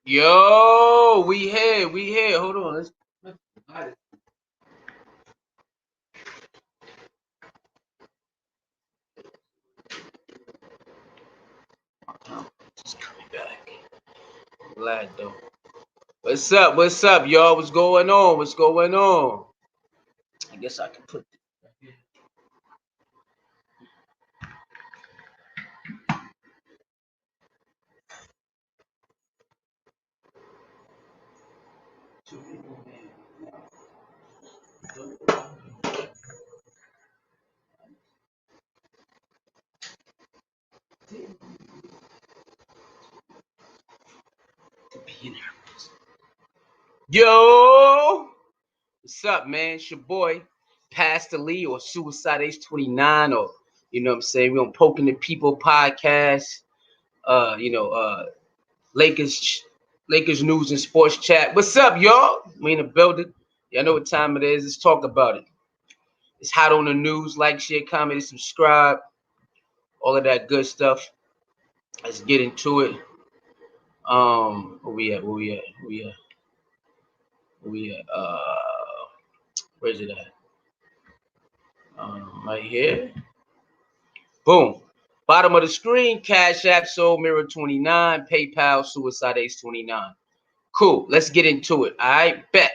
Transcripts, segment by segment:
Yo, we here. Hold on. Let's just coming back. Glad though. What's up? What's up, y'all? What's going on? What's going on? I guess I can put this right here. Two people, man. Yo, what's up, man? It's your boy, Pastor Lee, or Suicide Age 29, or you know what I'm saying? We on Poking the People podcast. Lakers news and sports chat. What's up, y'all? We in the building. Y'all know what time it is. Let's talk about it. It's hot on the news. Like, share, comment, and subscribe. All of that good stuff. Let's get into it. Where we at? Where's it at? Right here. Boom. Bottom of the screen, Cash App, Soul Mirror 29, PayPal, Suicide Ace 29. Cool. Let's get into it. All right, bet.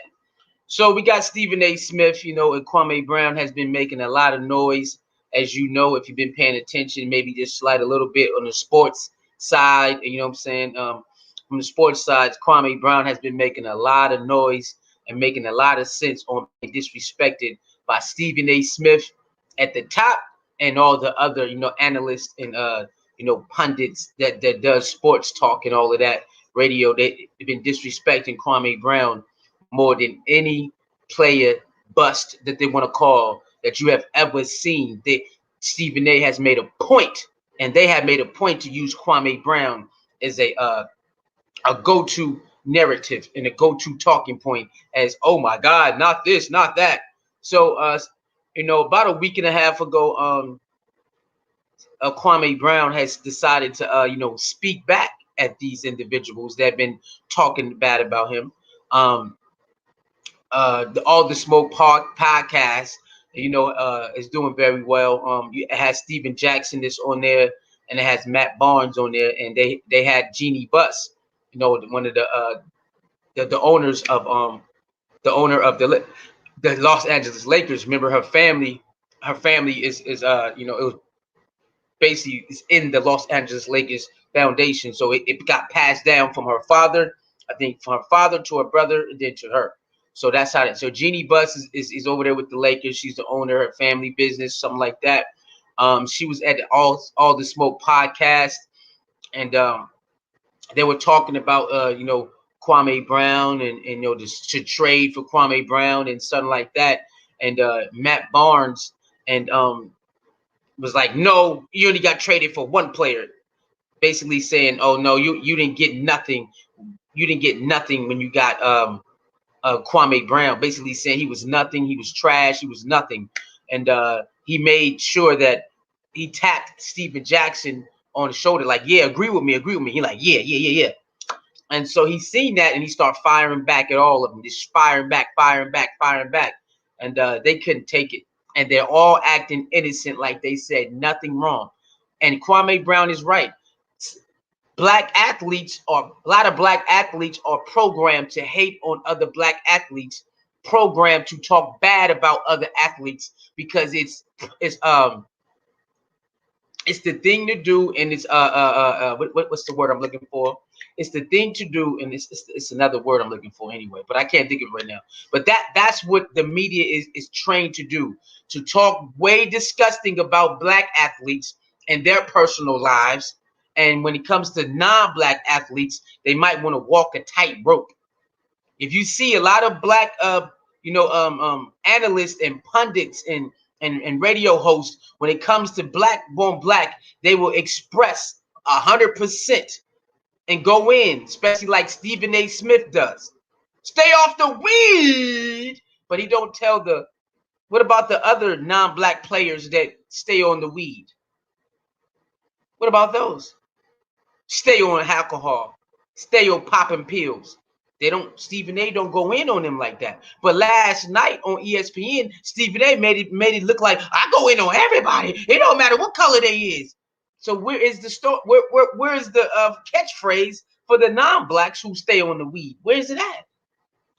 So we got Stephen A. Smith, and Kwame Brown has been making a lot of noise. As you know, if you've been paying attention, maybe just slide a little bit on the sports side. You know what I'm saying? From the sports side, Kwame Brown has been making a lot of noise and making a lot of sense on being disrespected by Stephen A. Smith at the top and all the other, analysts and pundits that does sports talk and all of that radio. They've been disrespecting Kwame Brown more than any player bust that they want to call that you have ever seen. Stephen A. has made a point, and they have made a point to use Kwame Brown as a go-to narrative and a go-to talking point as, oh my God, not this, not that. So, about a week and a half ago, Kwame Brown has decided to, speak back at these individuals that have been talking bad about him. All the Smoke podcast, is doing very well. It has Steven Jackson that's on there, and it has Matt Barnes on there, and they had Jeannie Buss, one of the owners of the owner of the Los Angeles Lakers. Remember, her family is it was basically is in the Los Angeles Lakers Foundation, so it got passed down from her father, I think, from her father to her brother, and then to her. So that's how that. So Jeannie Buss is over there with the Lakers. She's the owner, her family business, something like that. She was at all the Smoke podcast, and they were talking about Kwame Brown and to trade for Kwame Brown and something like that. And Matt Barnes and was like, no, you only got traded for one player, basically saying, oh no, you didn't get nothing. You didn't get nothing when you got Kwame Brown, basically saying he was nothing, he was trash, he was nothing. And he made sure that he tapped Steven Jackson on the shoulder, like, yeah, agree with me. He like, yeah. And so he's seen that, and he started firing back at all of them, just firing back. And they couldn't take it. And they're all acting innocent, like they said nothing wrong. And Kwame Brown is right. A lot of black athletes are programmed to hate on other black athletes, programmed to talk bad about other athletes, because it's the thing to do, and it's what's the word I'm looking for? It's the thing to do, and it's another word I'm looking for anyway, but I can't think of it right now. But that's what the media is trained to do, to talk way disgusting about black athletes and their personal lives. And when it comes to non-black athletes, they might want to walk a tightrope. If you see a lot of black analysts and pundits and radio hosts, when it comes to black born black, they will express 100% and go in, especially like Stephen A. Smith does. Stay off the weed, but he don't tell what about the other non-black players that stay on the weed? What about those? Stay on alcohol, stay on popping pills. Stephen A don't go in on them like that. But last night on ESPN, Stephen A made it look like I go in on everybody. It don't matter what color they is. So where is the story? Where is the catchphrase for the non-blacks who stay on the weed? Where is it at?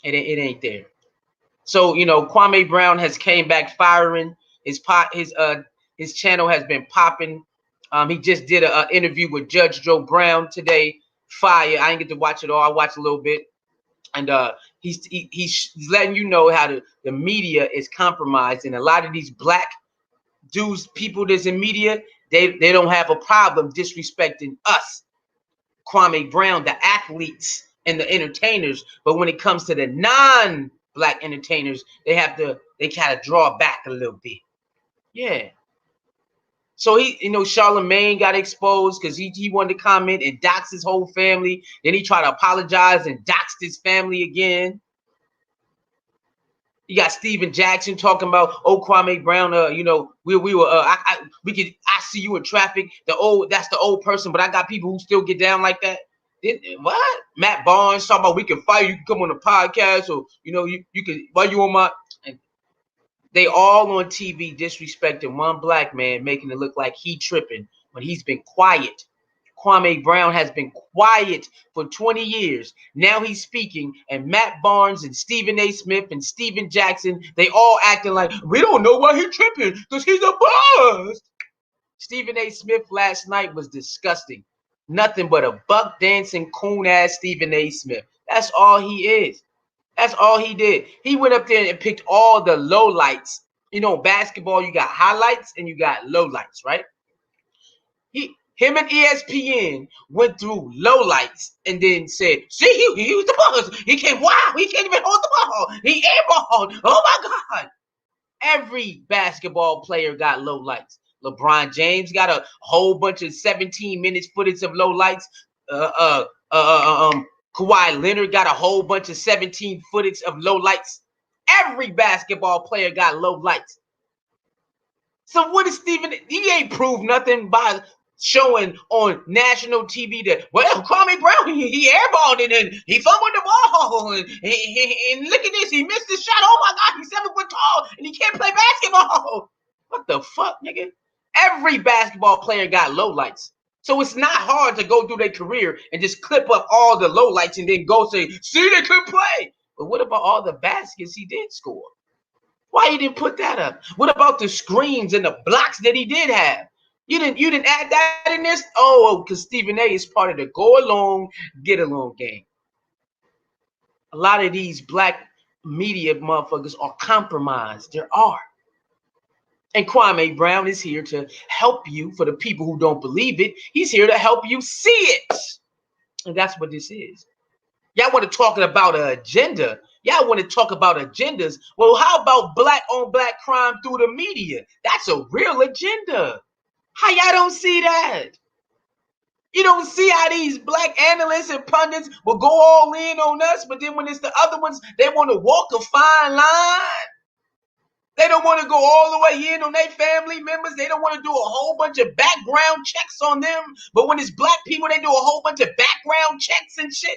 It ain't there. So Kwame Brown has came back firing. His channel has been popping. He just did an interview with Judge Joe Brown today. Fire. I didn't get to watch it all. I watched a little bit. And he's letting you know how the media is compromised. And a lot of these black dudes, people that's in media, they don't have a problem disrespecting us, Kwame Brown, the athletes and the entertainers. But when it comes to the non-black entertainers, they kind of draw back a little bit. Yeah. So Charlemagne got exposed because he wanted to comment and dox his whole family. Then he tried to apologize and doxed his family again. You got Steven Jackson talking about, Kwame Brown, I see you in traffic. That's the old person, but I got people who still get down like that. What? Matt Barnes talking about we can fire you, can come on the podcast, or you can, while you on my. They all on TV disrespecting one black man, making it look like he tripping when he's been quiet. Kwame Brown has been quiet for 20 years. Now he's speaking, and Matt Barnes and Stephen A. Smith and Steven Jackson, they all acting like, we don't know why he's tripping because he's a bust. Stephen A. Smith last night was disgusting. Nothing but a buck dancing coon ass Stephen A. Smith. That's all he is. That's all he did. He went up there and picked all the lowlights. Basketball, you got highlights and you got lowlights, right? Him and ESPN went through lowlights and then said, see, he used the ball. He can't even hold the ball. He airballed. Oh my God. Every basketball player got lowlights. LeBron James got a whole bunch of 17 minutes footage of lowlights. Kawhi Leonard got a whole bunch of 17 footage of lowlights. Every basketball player got lowlights. So what is Stephen? He ain't proved nothing by showing on national TV that, Kwame Brown, he airballed it and he fumbled the ball. And look at this, he missed the shot. Oh my God, he's 7 foot tall and he can't play basketball. What the fuck, nigga? Every basketball player got lowlights. So it's not hard to go through their career and just clip up all the lowlights and then go say, see, they couldn't play. But what about all the baskets he did score? Why you didn't put that up? What about the screens and the blocks that he did have? You didn't add that in this? Oh, because Stephen A is part of the go along, get along game. A lot of these black media motherfuckers are compromised. There are. And Kwame Brown is here to help you. For the people who don't believe it, he's here to help you see it. And that's what this is. Y'all want to talk about an agenda. Y'all want to talk about agendas. Well, how about black on black crime through the media? That's a real agenda. How y'all don't see that? You don't see how these black analysts and pundits will go all in on us, but then when it's the other ones, they want to walk a fine line. They don't want to go all the way in on their family members. They don't want to do a whole bunch of background checks on them. But when it's black people, they do a whole bunch of background checks and shit.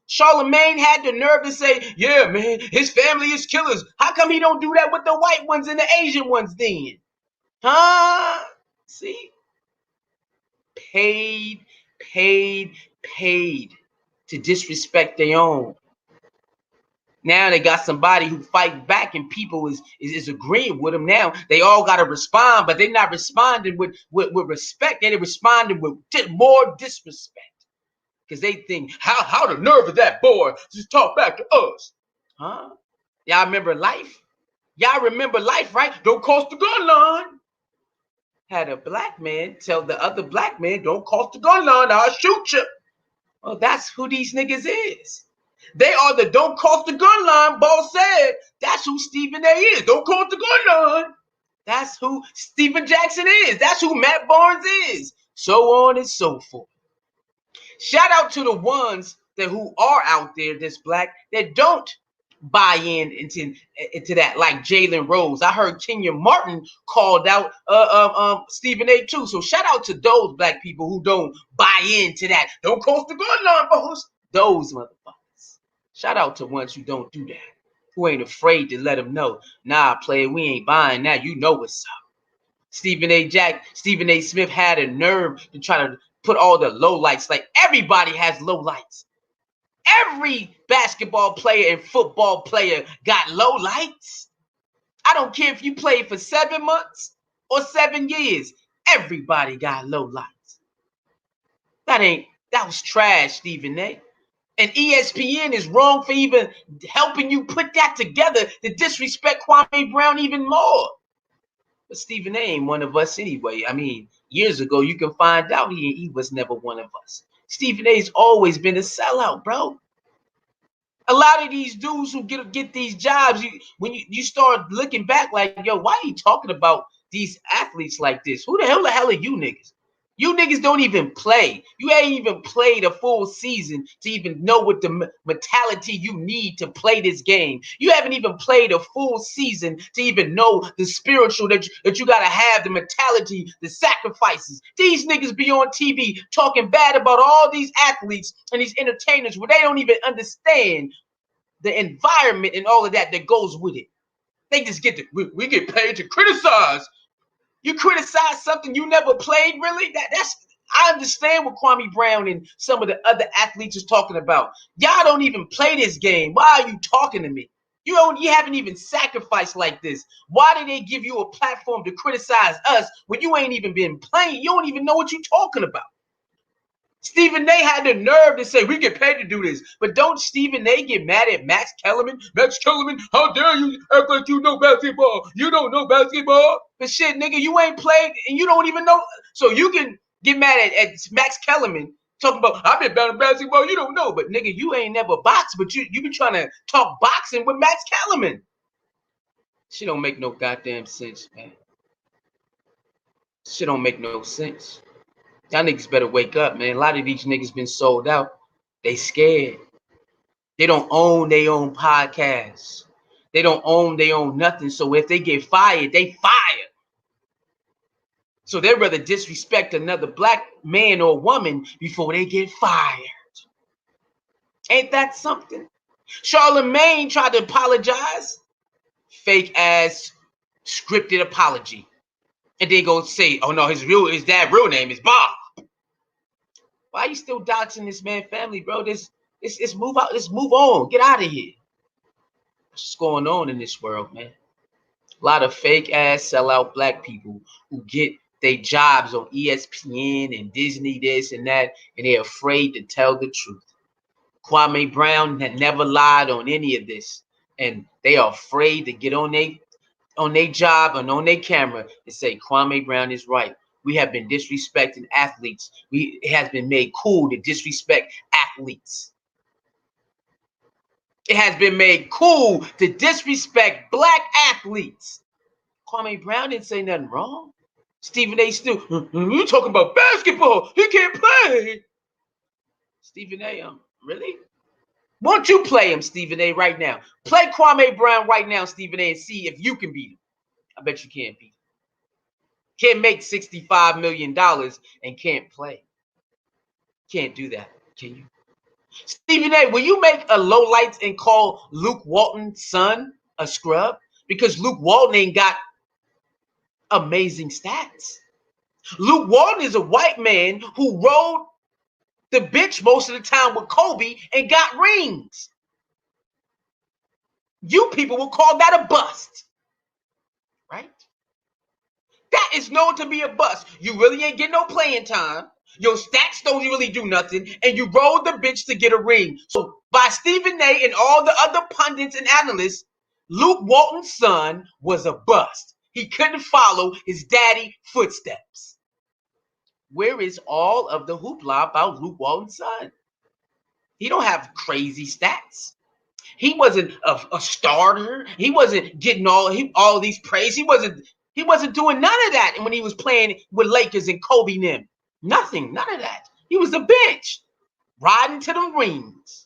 Charlemagne had the nerve to say, yeah, man, his family is killers. How come he don't do that with the white ones and the Asian ones then? Huh? See? Paid to disrespect their own. Now they got somebody who fight back and people is agreeing with them now. They all got to respond, but they're not responding with respect. They're responding with more disrespect. Because they think, how the nerve of that boy just talk back to us? Huh? Y'all remember life? Y'all remember life, right? Don't cross the gun line. Had a black man tell the other black man, don't cross the gun line, I'll shoot you. Well, that's who these niggas is. They are the don't cross the gun line, boss said. That's who Stephen A is. Don't cross the gun line. That's who Steven Jackson is. That's who Matt Barnes is. So on and so forth. Shout out to the ones who are out there that's black that don't buy into that, like Jalen Rose. I heard Kenya Martin called out Stephen A too. So shout out to those black people who don't buy into that. Don't cross the gun line, boss. Those motherfuckers. Shout out to ones who don't do that. Who ain't afraid to let them know. Nah, player, we ain't buying that. You know what's up. Stephen A. Smith had a nerve to try to put all the low lights. Like everybody has low lights. Every basketball player and football player got low lights. I don't care if you played for 7 months or 7 years. Everybody got low lights. That was trash, Stephen A. And ESPN is wrong for even helping you put that together to disrespect Kwame Brown even more. But Stephen A ain't one of us anyway. I mean, years ago, you can find out he was never one of us. Stephen A's always been a sellout, bro. A lot of these dudes who get these jobs, when you start looking back like, yo, why are you talking about these athletes like this? Who the hell are you niggas? You niggas don't even play. You ain't even played a full season to even know what the mentality you need to play this game. You haven't even played a full season to even know the spiritual that you got to have, the mentality, the sacrifices. These niggas be on TV talking bad about all these athletes and these entertainers where they don't even understand the environment and all of that goes with it. They just we get paid to criticize. You criticize something you never played, really? I understand what Kwame Brown and some of the other athletes is talking about. Y'all don't even play this game. Why are you talking to me? You haven't even sacrificed like this. Why did they give you a platform to criticize us when you ain't even been playing? You don't even know what you're talking about. Stephen A had the nerve to say, we get paid to do this. But don't Stephen A get mad at Max Kellerman? Max Kellerman, how dare you act like you know basketball? You don't know basketball. But shit, nigga, you ain't played and you don't even know. So you can get mad at Max Kellerman talking about, I've been bad at basketball. You don't know. But nigga, you ain't never boxed, but you been trying to talk boxing with Max Kellerman. Shit don't make no goddamn sense, man. Shit don't make no sense. Y'all niggas better wake up, man. A lot of these niggas been sold out. They scared. They don't own their own podcasts. They don't own their own nothing. So if they get fired, they fired. So they'd rather disrespect another black man or woman before they get fired. Ain't that something? Charlemagne tried to apologize. Fake ass scripted apology. And then go say, oh no, his dad's real name is Bob. Why are you still doxing this man family, bro? Let's move out. Let's move on. Get out of here. What's going on in this world, man? A lot of fake ass sellout black people who get their jobs on ESPN and Disney, this and that, and they're afraid to tell the truth. Kwame Brown had never lied on any of this, and they are afraid to get on their job and on their camera and say Kwame Brown is right. We have been disrespecting athletes. It has been made cool to disrespect athletes. It has been made cool to disrespect black athletes. Kwame Brown didn't say nothing wrong. Stephen A. still, you talking about basketball. He can't play. Stephen A., really? Won't you play him, Stephen A., right now? Play Kwame Brown right now, Stephen A., and see if you can beat him. I bet you can't beat him. Can't make $65 million and can't play. Can't do that, can you? Stephen A., will you make a low lights and call Luke Walton's son a scrub? Because Luke Walton ain't got amazing stats. Luke Walton is a white man who rode the bench most of the time with Kobe and got rings. You people will call that a bust, right? That is known to be a bust. You really ain't getting no playing time. Your stats don't really do nothing, and you rode the bench to get a ring. So by Stephen A. and all the other pundits and analysts, Luke Walton's son was a bust. He couldn't follow his daddy footsteps. Where is all of the hoopla about Luke Walton's son? He don't have crazy stats. He wasn't a starter. He wasn't getting all these praise. He wasn't doing none of that when he was playing with Lakers and Kobe and them. Nothing, none of that. He was the bench, riding to the rings.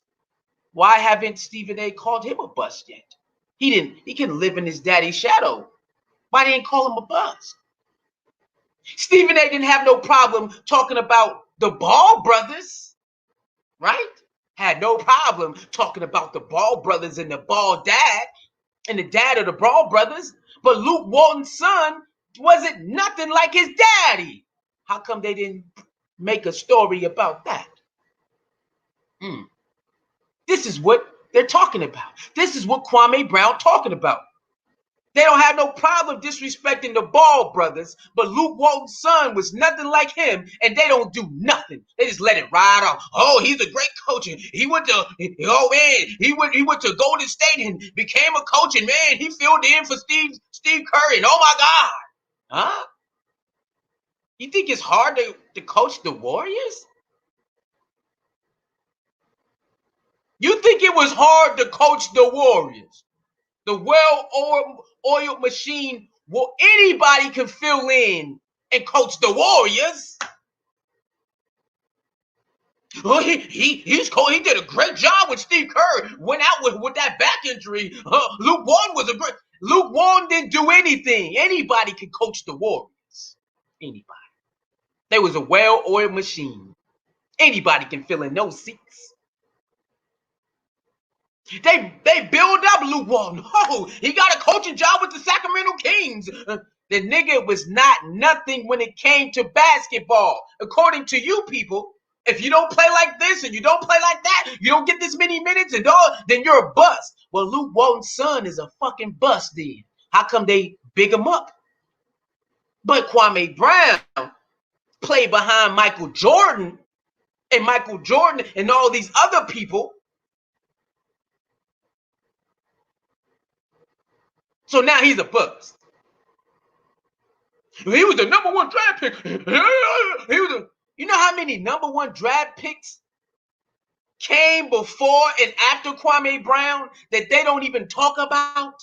Why haven't Stephen A. called him a bust yet? He can live in his daddy's shadow. Why didn't call him a bust? Stephen A. didn't have no problem talking about the Ball brothers, right? Had no problem talking about the Ball brothers and the Ball dad and the dad of the Ball brothers. But Luke Walton's son wasn't nothing like his daddy. How come they didn't make a story about that? This is what they're talking about. This is what Kwame Brown talking about. They don't have no problem disrespecting the Ball brothers, but Luke Walton's son was nothing like him, and they don't do nothing. They just let it ride off. Oh, he's a great coach, and he went to he went to Golden State and became a coach, and man, he filled in for Steve Curry. And oh my God, huh? You think it's hard to coach the Warriors? You think it was hard to coach the Warriors? The well-oiled machine, well, anybody can fill in and coach the Warriors. Oh, he did a great job with Steve Kerr. Went out with that back injury. Luke Walton didn't do anything. Anybody can coach the Warriors. Anybody. There was a well-oiled machine. Anybody can fill in those seats. They build up Luke Walton. Oh, he got a coaching job with the Sacramento Kings. The nigga was not nothing when it came to basketball. According to you people, if you don't play like this and you don't play like that, you don't get this many minutes and all, then you're a bust. Well, Luke Walton's son is a fucking bust then. How come they big him up? But Kwame Brown played behind Michael Jordan and all these other people. So now he's a bust. He was the number one draft pick. You know how many number one draft picks came before and after Kwame Brown that they don't even talk about?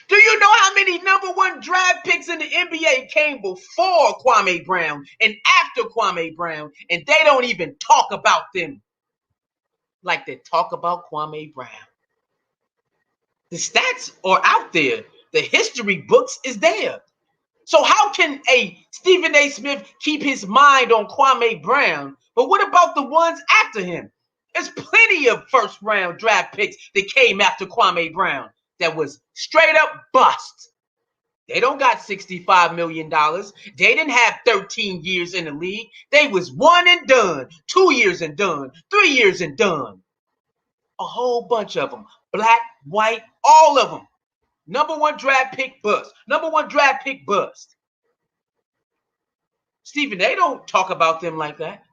Do you know how many number one draft picks in the NBA came before Kwame Brown and after Kwame Brown, and they don't even talk about them like they talk about Kwame Brown? The stats are out there. The history books is there. So how can a Stephen A. Smith keep his mind on Kwame Brown? But what about the ones after him? There's plenty of first round draft picks that came after Kwame Brown that was straight up bust. They don't got $65 million. They didn't have 13 years in the league. They was one and done, 2 years and done, 3 years and done. A whole bunch of them. Black, white, all of them. Number one draft pick bust. Number one draft pick bust. Stephen, they don't talk about them like that.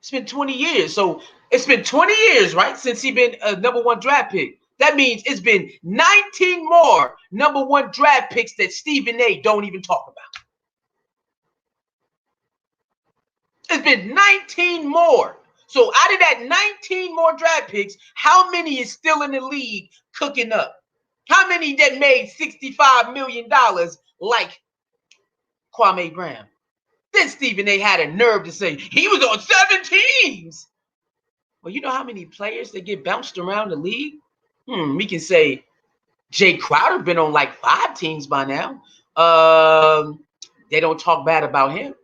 It's been 20 years. So it's been 20 years, right, since he's been a number one draft pick. That means it's been 19 more number one draft picks that Stephen A. don't even talk about. It's been 19 more. So out of that 19 more draft picks, how many is still in the league cooking up? How many that made $65 million like Kwame Brown? Then Stephen A. had a nerve to say he was on 7 teams. Well, you know how many players that get bounced around the league? We can say Jay Crowder been on like 5 teams by now. They don't talk bad about him.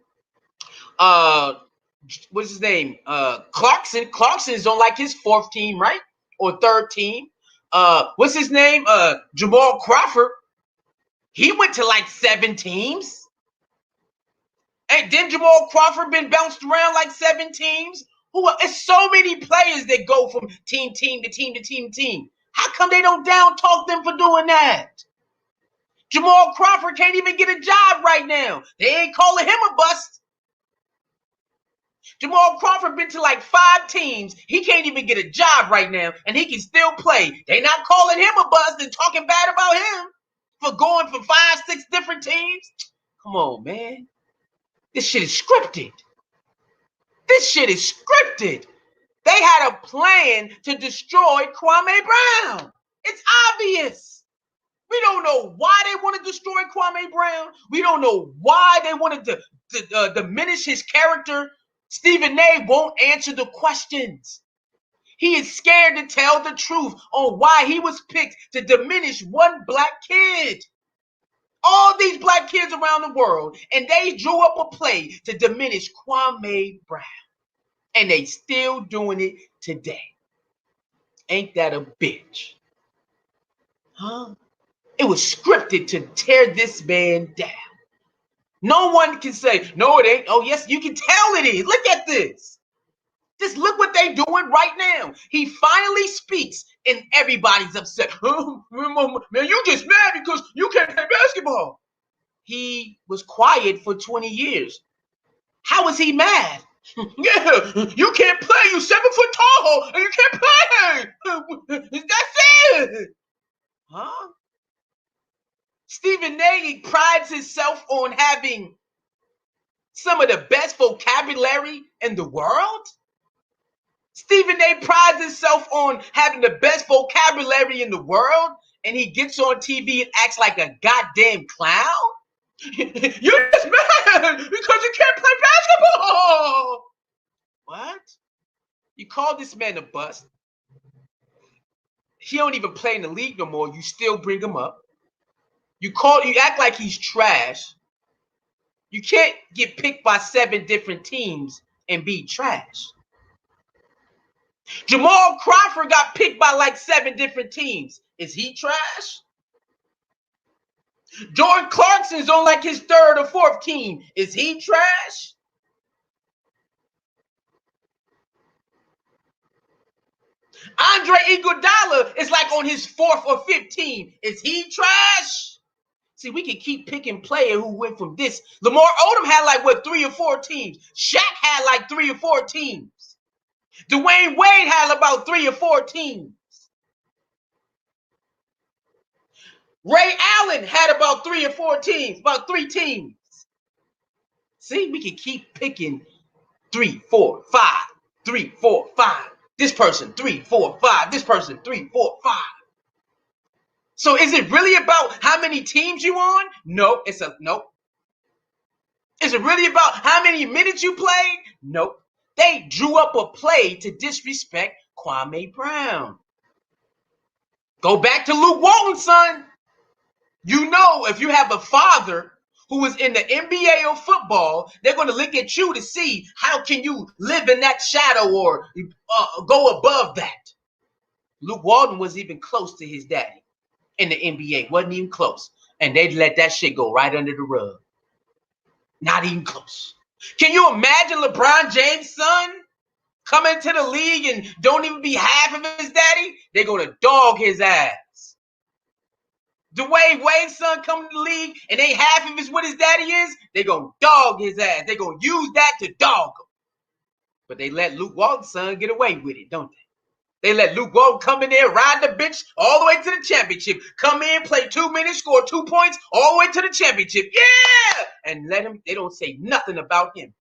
What's his name? Clarkson. Clarkson is on like his 4th team, right? Or 3rd team. What's his name? Jamal Crawford. He went to like 7 teams. And then Jamal Crawford been bounced around like 7 teams. It's so many players that go from team to team. How come they don't down talk them for doing that? Jamal Crawford can't even get a job right now. They ain't calling him a bust. Jamal Crawford been to like 5 teams. He can't even get a job right now, and he can still play. They not calling him a bust and talking bad about him for going for 5, 6 different teams. Come on, man. This shit is scripted. This shit is scripted. They had a plan to destroy Kwame Brown. It's obvious. We don't know why they want to destroy Kwame Brown. We don't know why they wanted to diminish his character. Stephen A. won't answer the questions. He is scared to tell the truth on why he was picked to diminish one black kid. All these black kids around the world, and they drew up a play to diminish Kwame Brown. And they still doing it today. Ain't that a bitch? Huh? It was scripted to tear this man down. No one can say, no, it ain't. Oh, yes, you can tell it is. Look at this. Just look what they doing right now. He finally speaks and everybody's upset. Oh, man, you just mad because you can't play basketball. He was quiet for 20 years. How is he mad? Yeah, you can't play. You 7 foot tall and you can't play. That's it. Huh? Stephen A prides himself on having some of the best vocabulary in the world. Stephen A prides himself on having the best vocabulary in the world, and he gets on TV and acts like a goddamn clown. You're just mad because you can't play basketball. What? You call this man a bust. He don't even play in the league no more. You still bring him up. You act like he's trash. You can't get picked by 7 different teams and be trash. Jamal Crawford got picked by like 7 different teams. Is he trash? Jordan Clarkson's on like his 3rd or 4th team. Is he trash? Andre Iguodala is like on his 4th or 5th team. Is he trash? See, we can keep picking players who went from this. Lamar Odom had like, what, 3 or 4 teams. Shaq had like 3 or 4 teams. Dwayne Wade had about 3 or 4 teams. Ray Allen had about 3 or 4 teams, about 3 teams. See, we can keep picking 3, 4, 5, 3, 4, 5. This person, 3, 4, 5. This person, 3, 4, 5. So is it really about how many teams you on? No, nope. Is it really about how many minutes you played? Nope. They drew up a play to disrespect Kwame Brown. Go back to Luke Walton's son. You know, if you have a father who is in the NBA or football, they're going to look at you to see how can you live in that shadow or go above that. Luke Walton was even close to his daddy in the NBA. Wasn't even close. And they'd let that shit go right under the rug. Not even close. Can you imagine LeBron James' son coming to the league and don't even be half of his daddy? They're going to dog his ass. Dwayne Wade's son coming to the league and ain't half of his what his daddy is, they're going to dog his ass. They're going to use that to dog him. But they let Luke Walton's son get away with it, don't they? They let Luke Walton come in there, ride the bench all the way to the championship. Come in, play 2 minutes, score 2 points, all the way to the championship. Yeah! And let him, they don't say nothing about him.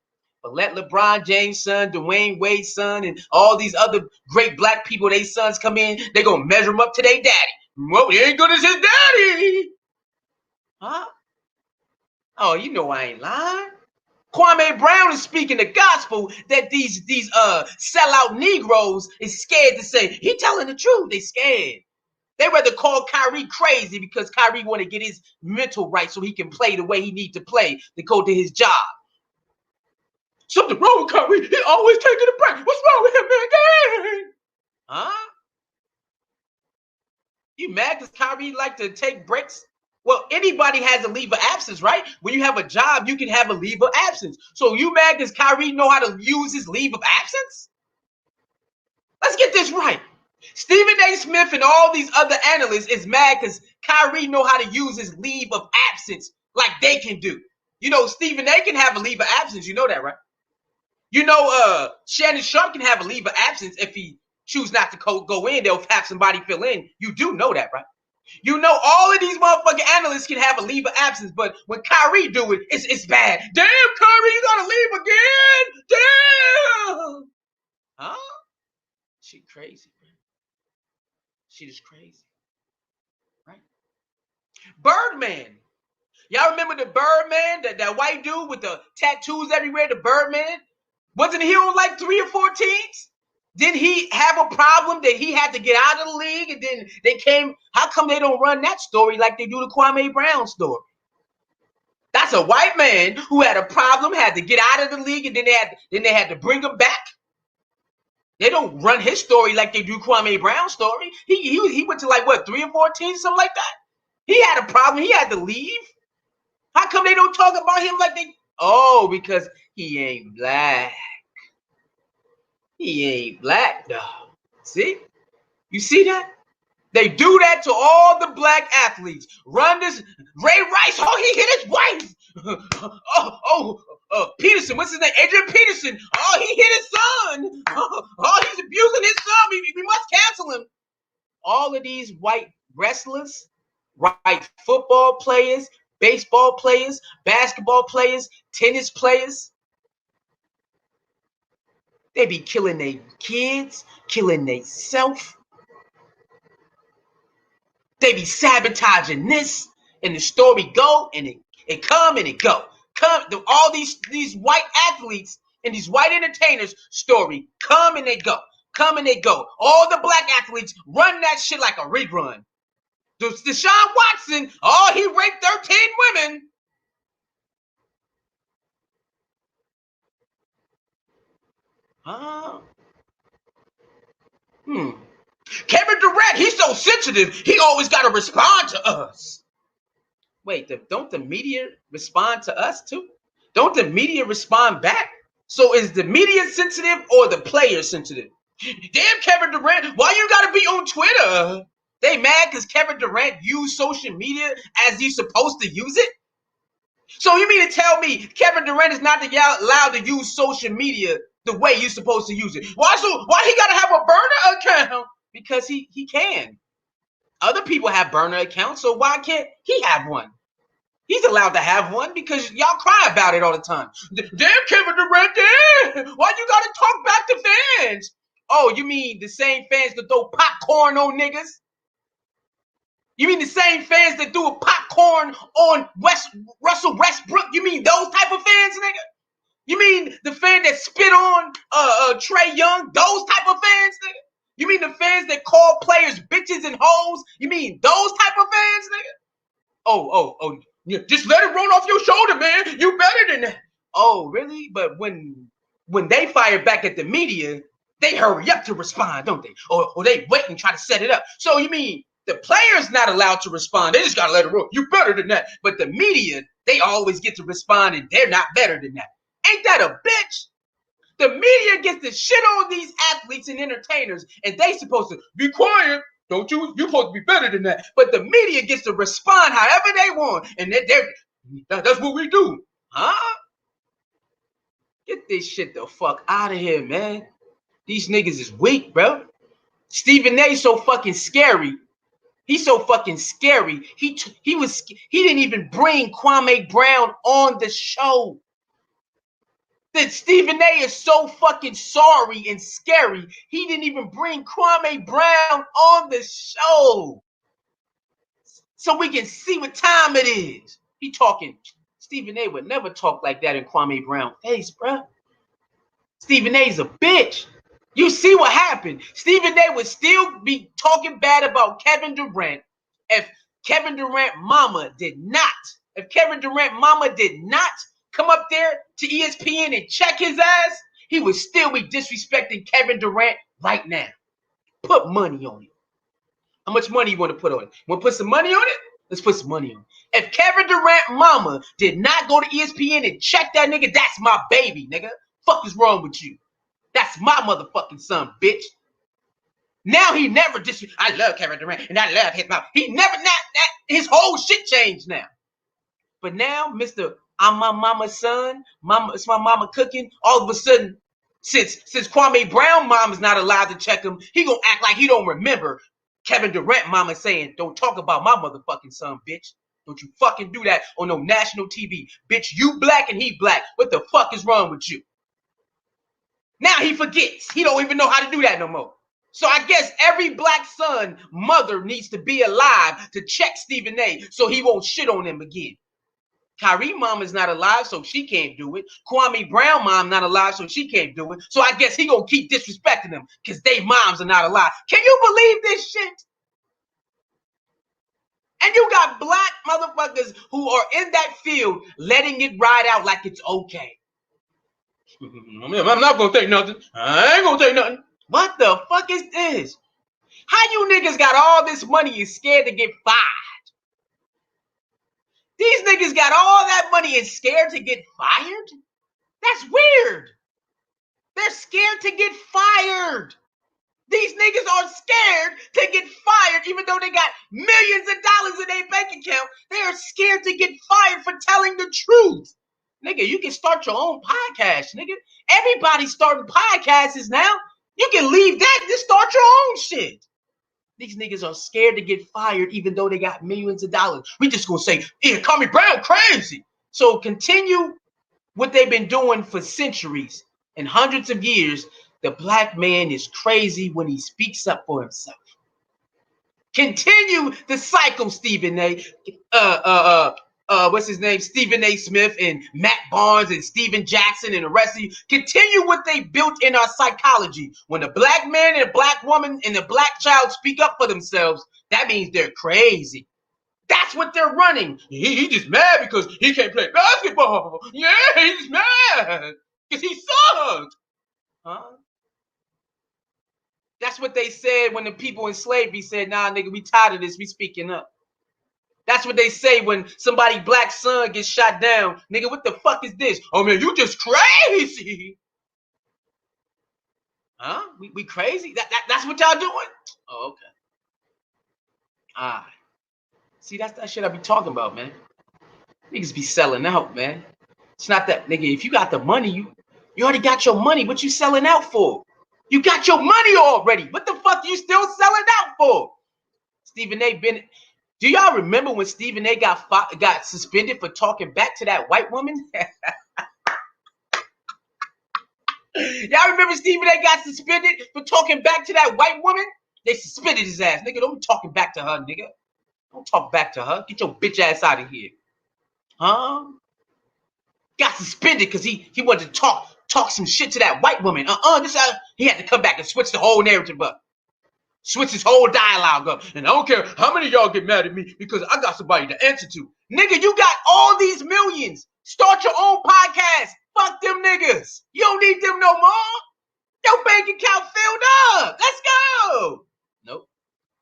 But let LeBron James' son, Dwayne Wade's son, and all these other great black people, their sons come in, they're going to measure him up to their daddy. Well, he ain't good as his daddy. Huh? Oh, you know I ain't lying. Kwame Brown is speaking the gospel that these sellout Negroes is scared to say. He telling the truth. They scared. They rather call Kyrie crazy because Kyrie want to get his mental right so he can play the way he need to play to go to his job. Something wrong with Kyrie. He always taking a break. What's wrong with him, man? Huh? You mad because Kyrie like to take breaks? Well, anybody has a leave of absence, right? When you have a job, you can have a leave of absence. So you mad because Kyrie know how to use his leave of absence? Let's get this right. Stephen A. Smith and all these other analysts is mad because Kyrie know how to use his leave of absence like they can do. You know, Stephen A. can have a leave of absence. You know that, right? You know, Shannon Sharp can have a leave of absence if he choose not to go in. They'll have somebody fill in. You do know that, right? You know, all of these motherfucking analysts can have a leave of absence, but when Kyrie do it, it's bad. Damn, Kyrie, you gotta leave again. Damn. Huh? She crazy, man. She is crazy. Right? Birdman. Y'all remember the Birdman? That white dude with the tattoos everywhere, the Birdman? Wasn't he on like 3 or 4 teams? Didn't he have a problem that he had to get out of the league? And then they came. How come they don't run that story like they do the Kwame Brown story? That's a white man who had a problem, had to get out of the league, and then they had to bring him back. They don't run his story like they do Kwame Brown's story. He went to like what 3 or 4 teams, something like that. He had a problem. He had to leave. How come they don't talk about him like they? Oh, because he ain't black. He ain't black though. See? You see that? They do that to all the black athletes. Run this. Ray Rice. Oh, he hit his wife. Peterson. What's his name? Adrian Peterson. Oh, he hit his son. Oh, he's abusing his son. We must cancel him. All of these white wrestlers, white football players, baseball players, basketball players, tennis players, they be killing their kids, killing themselves. They be sabotaging this, and the story go, and it come and it go. All these white athletes and these white entertainers story come and they go. Come and they go. All the black athletes run that shit like a rerun. Deshaun Watson, oh, he raped 13 women. Kevin Durant, he's so sensitive. He always got to respond to us. Wait, don't the media respond to us too? Don't the media respond back? So is the media sensitive or the player sensitive? Damn, Kevin Durant, why you got to be on Twitter? They mad because Kevin Durant used social media as he's supposed to use it? So you mean to tell me Kevin Durant is not allowed to use social media the way you're supposed to use it? Why he got to have a burner account? Because he can. Other people have burner accounts, so why can't he have one? He's allowed to have one because y'all cry about it all the time. Damn, Kevin Durant, damn! Why you gotta talk back to fans? Oh, you mean the same fans that throw popcorn on niggas? You mean the same fans that threw a popcorn on Russell Westbrook? You mean those type of fans, nigga? You mean the fan that spit on Trae Young? Those type of fans, nigga? You mean the fans that call players bitches and hoes? You mean those type of fans, nigga? Oh, just let it roll off your shoulder, man. You better than that. Oh, really? But when they fire back at the media, they hurry up to respond, don't they? Or they wait and try to set it up. So you mean the player's not allowed to respond? They just gotta let it roll. You better than that. But the media, they always get to respond, and they're not better than that. Ain't that a bitch? The media gets to shit on these athletes and entertainers, and they supposed to be quiet. Don't you? You're supposed to be better than that. But the media gets to respond however they want, and that's what we do. Huh? Get this shit the fuck out of here, man. These niggas is weak, bro. Stephen A. so fucking scary. He's so fucking scary. He didn't even bring Kwame Brown on the show. That Stephen A. is so fucking sorry and scary. He didn't even bring Kwame Brown on the show. So we can see what time it is. He talking. Stephen A. would never talk like that in Kwame Brown's face, bro. Stephen A.'s a bitch. You see what happened. Stephen A. would still be talking bad about Kevin Durant if Kevin Durant mama did not come up there to ESPN and check his ass, he would still be disrespecting Kevin Durant right now. Put money on it. How much money you want to put on it? Want to put some money on it? Let's put some money on it. If Kevin Durant mama did not go to ESPN and check that nigga, that's my baby, nigga. Fuck is wrong with you? That's my motherfucking son, bitch. Now he never I love Kevin Durant and I love his mom. He never his whole shit changed now. But now, Mr. I'm my mama's son, it's my mama cooking. All of a sudden, since Kwame Brown mom is not allowed to check him, he gonna act like he don't remember Kevin Durant mama saying, "Don't talk about my motherfucking son, bitch. Don't you fucking do that on no national TV, bitch. You black and he black. What the fuck is wrong with you?" Now he forgets. He don't even know how to do that no more. So I guess every black son mother needs to be alive to check Stephen A. so he won't shit on him again. Kyrie mom is not alive, so she can't do it. Kwame Brown mom not alive, so she can't do it. So I guess he gonna keep disrespecting them because they moms are not alive. Can you believe this shit? And you got black motherfuckers who are in that field letting it ride out like it's okay. I'm not gonna take nothing. I ain't gonna take nothing. What the fuck is this? How you niggas got all this money and scared to get fired? These niggas got all that money and scared to get fired? That's weird. They're scared to get fired. These niggas are scared to get fired, even though they got millions of dollars in their bank account. They are scared to get fired for telling the truth. Nigga, you can start your own podcast, nigga. Everybody's starting podcasts now. You can leave that and just start your own shit. These niggas are scared to get fired, even though they got millions of dollars. We just gonna say, yeah, Kwame Brown crazy. So continue what they've been doing for centuries and hundreds of years. The black man is crazy when he speaks up for himself. Continue the cycle, Stephen A. What's his name? Stephen A. Smith and Matt Barnes and Steven Jackson and the rest of you. Continue what they built in our psychology. When a black man and a black woman and a black child speak up for themselves, that means they're crazy. That's what they're running. He just mad because he can't play basketball. Yeah, he's mad because he sucked. Huh? That's what they said when the people in slavery said, nah, nigga, we tired of this. We speaking up. That's what they say when somebody black son gets shot down. Nigga, what the fuck is this? Oh, man, you just crazy. Huh? We crazy? That's what y'all doing? Oh, okay. All right. See, that's that shit I be talking about, man. Niggas be selling out, man. It's not that, nigga, if you got the money, you already got your money. What you selling out for? You got your money already. What the fuck you still selling out for? Stephen A. Bennett. Do y'all remember when Stephen A. got suspended for talking back to that white woman? Y'all remember Stephen A. got suspended for talking back to that white woman? They suspended his ass. Nigga, don't be talking back to her, nigga. Don't talk back to her. Get your bitch ass out of here. Huh? Got suspended because he wanted to talk some shit to that white woman. He had to come back and switch the whole narrative up. Switch his whole dialogue up. And I don't care how many of y'all get mad at me because I got somebody to answer to. Nigga, you got all these millions. Start your own podcast. Fuck them niggas. You don't need them no more. Your bank account filled up. Let's go. Nope.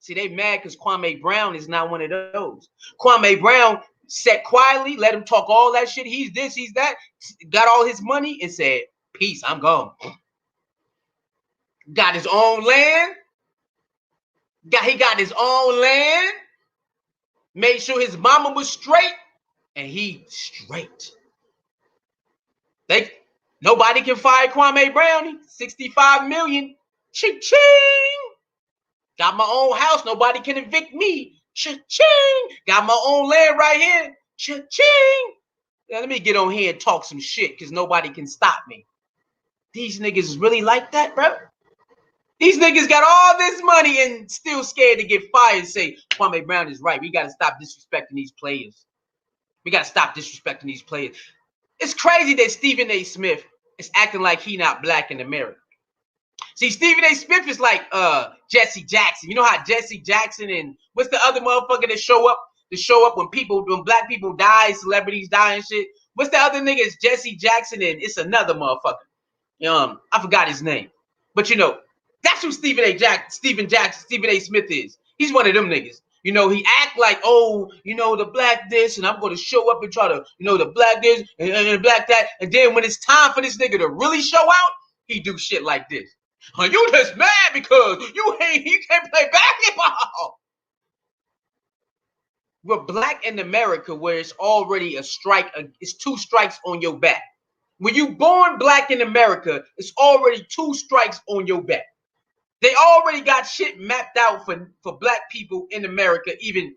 See, they mad because Kwame Brown is not one of those. Kwame Brown sat quietly, let him talk all that shit. He's this, he's that. Got all his money and said, peace, I'm gone. Got his own land. He got his own land. Made sure his mama was straight. And he straight. Nobody can fire Kwame Brown. 65 million. Ching-ching. Got my own house. Nobody can evict me. Cha-ching. Got my own land right here. Cha-ching. Now, let me get on here and talk some shit because nobody can stop me. These niggas is really like that, bro. These niggas got all this money and still scared to get fired and say, Kwame Brown is right. We got to stop disrespecting these players. We got to stop disrespecting these players. It's crazy that Stephen A. Smith is acting like he not black in America. See, Stephen A. Smith is like Jesse Jackson. You know how Jesse Jackson and what's the other motherfucker that show up when black people die, celebrities die and shit? What's the other nigga? It's Jesse Jackson and it's another motherfucker. I forgot his name. But you know, that's who Stephen A. Smith is. He's one of them niggas. You know, he act like, oh, you know, the black this, and I'm going to show up and try to, you know, the black this and the black that. And then when it's time for this nigga to really show out, he do shit like this. Are you just mad because you can't play basketball? We're black in America where it's already a strike. It's 2 strikes on your back. When you born black in America, it's already 2 strikes on your back. They already got shit mapped out for black people in America, even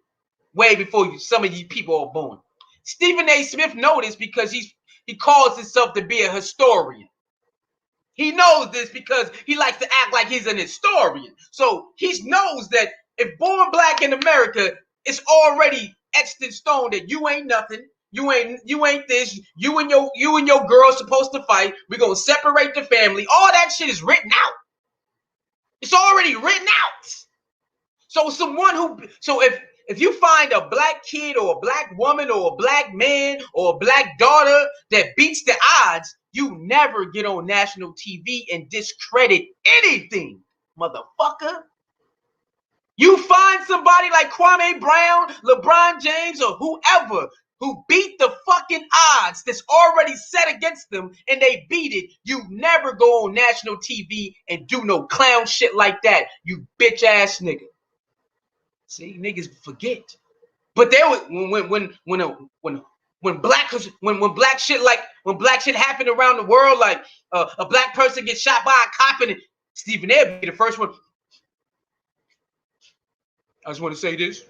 way before some of these people are born. Stephen A. Smith knows this because he calls himself to be a historian. He knows this because he likes to act like he's an historian. So he knows that if born black in America, it's already etched in stone that you ain't nothing. You ain't this. You and your girl supposed to fight. We're gonna separate the family. All that shit is written out. It's already written out. So if you find a black kid or a black woman or a black man or a black daughter that beats the odds, You never get on national TV and discredit anything, motherfucker. You find somebody like Kwame Brown, LeBron James, or whoever who beat the fucking odds that's already set against them and they beat it. You never go on national TV and do no clown shit like that, you bitch ass nigga. See, niggas forget. But there was when black shit happened around the world, like a black person gets shot by a cop, and Stephen A. be the first one. I just want to say this.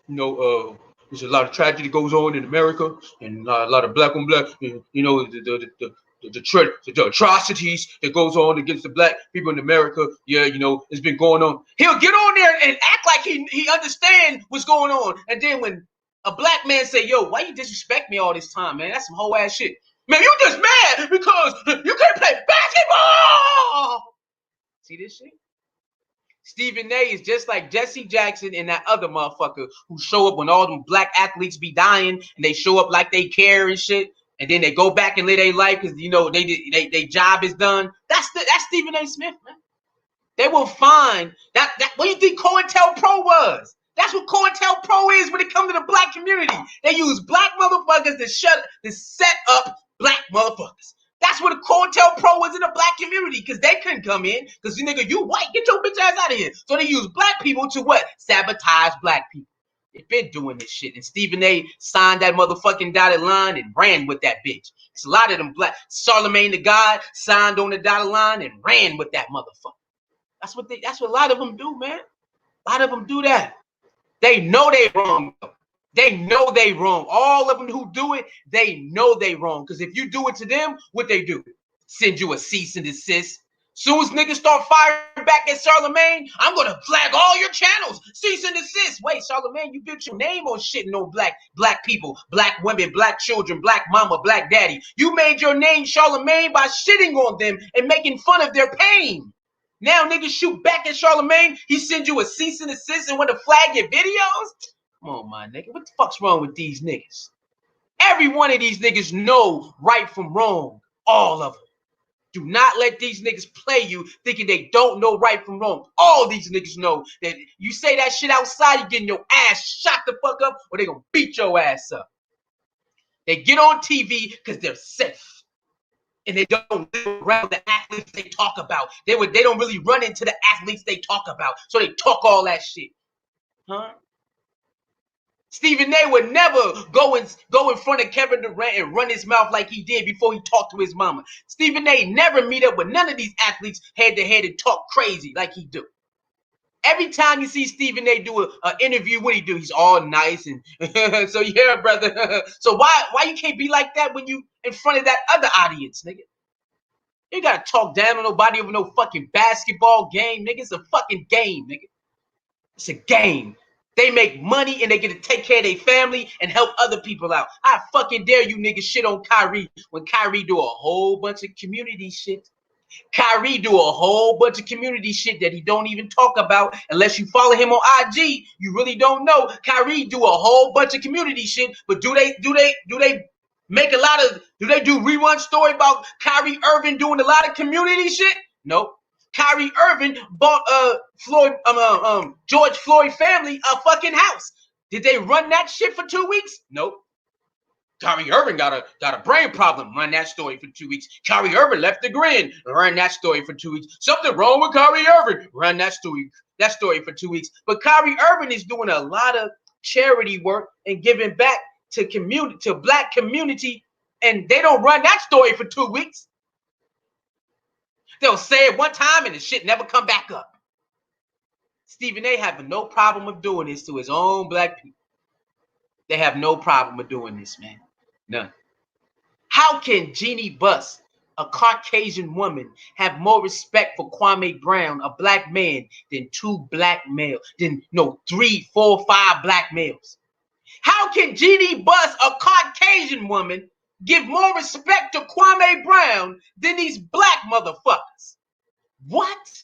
You know, there's a lot of tragedy goes on in America, and a lot of black on black. You know, the atrocities that goes on against the black people in America. Yeah, you know, it's been going on. He'll get on there and act like he understands what's going on, and then when a black man say, "Yo, why you disrespect me all this time, man? That's some whole ass shit." Man, you just mad because you can't play basketball. See this shit? Stephen A is just like Jesse Jackson and that other motherfucker who show up when all them black athletes be dying and they show up like they care and shit, and then they go back and live their life because you know they job is done. That's Stephen A. Smith, man. They will find that what do you think COINTELPRO was? That's what COINTELPRO is when it comes to the black community. They use black motherfuckers to set up black motherfuckers. That's what a COINTELPRO was in the black community, because they couldn't come in because nigga, you white, get your bitch ass out of here. So they use black people to what? Sabotage black people. They've been doing this shit, and Stephen A signed that motherfucking dotted line and ran with that bitch. It's a lot of them black. Charlemagne the God signed on the dotted line and ran with that motherfucker. That's what a lot of them do, man. A lot of them do that. They know they wrong. They know they wrong. All of them who do it, they know they wrong. Because if you do it to them, what they do? Send you a cease and desist. Soon as niggas start firing back at Charlemagne, I'm gonna flag all your channels. Cease and desist. Wait, Charlemagne, you built your name on shitting on black people, black women, black children, black mama, black daddy. You made your name Charlemagne by shitting on them and making fun of their pain. Now niggas shoot back at Charlemagne. He sends you a cease and desist and want to flag your videos. Come on, my nigga. What the fuck's wrong with these niggas? Every one of these niggas know right from wrong. All of them. Do not let these niggas play you thinking they don't know right from wrong. All these niggas know that you say that shit outside, you're getting your ass shot the fuck up, or they gonna beat your ass up. They get on TV because they're safe. And they don't live around the athletes they talk about. They don't really run into the athletes they talk about. So they talk all that shit. Huh? Stephen A would never go in front of Kevin Durant and run his mouth like he did before he talked to his mama. Stephen A never meet up with none of these athletes head to head and talk crazy like he do. Every time you see Stephen A do an interview, what he do? He's all nice and so yeah, brother. So why you can't be like that when you in front of that other audience, nigga? You gotta talk down on nobody over no fucking basketball game, nigga. It's a fucking game, nigga. It's a game. They make money and they get to take care of their family and help other people out. I fucking dare you niggas shit on Kyrie when Kyrie do a whole bunch of community shit. Kyrie do a whole bunch of community shit that he don't even talk about unless you follow him on IG. You really don't know. Kyrie do a whole bunch of community shit, but do they make a lot of, do they do rerun story about Kyrie Irving doing a lot of community shit? Nope. Kyrie Irving bought George Floyd family a fucking house. Did they run that shit for 2 weeks? Nope. Kyrie Irving got a brain problem. Run that story for 2 weeks. Kyrie Irving left the grin. Run that story for 2 weeks. Something wrong with Kyrie Irving. Run that story for 2 weeks. But Kyrie Irving is doing a lot of charity work and giving back to black community, and they don't run that story for 2 weeks. They'll say it one time and the shit never come back up. Stephen A having no problem with doing this to his own black people. They have no problem with doing this, man. None. How can Jeannie Buss, a Caucasian woman, have more respect for Kwame Brown, a black man, than 2 black males, than 3, 4, 5 black males? How can Jeannie Buss, a Caucasian woman, give more respect to Kwame Brown than these black motherfuckers? What?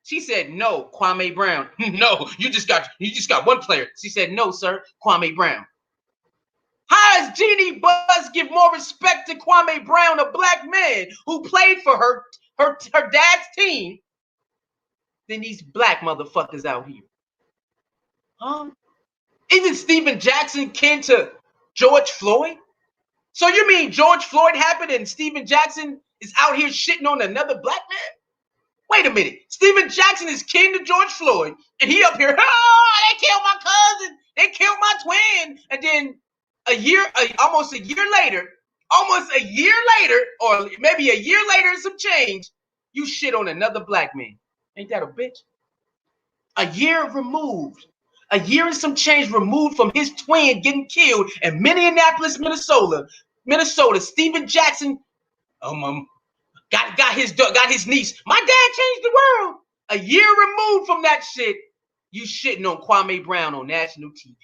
She said, no, Kwame Brown. No, you just got one player. She said, no, sir, Kwame Brown. How Does Jeannie Buss give more respect to Kwame Brown, a black man who played for her dad's team, than these black motherfuckers out here? Huh? Isn't Stephen Jackson kin to George Floyd? So you mean George Floyd happened and Stephen Jackson is out here shitting on another black man? Wait a minute. Stephen Jackson is kin to George Floyd, and he up here, oh, they killed my cousin, they killed my twin. And then almost a year later, or maybe a year later and some change, you shit on another black man. Ain't that a bitch? A year removed. A year and some change removed from his twin getting killed in Minneapolis, Minnesota. Stephen Jackson got his niece. My dad changed the world. A year removed from that shit, you shitting on Kwame Brown on national TV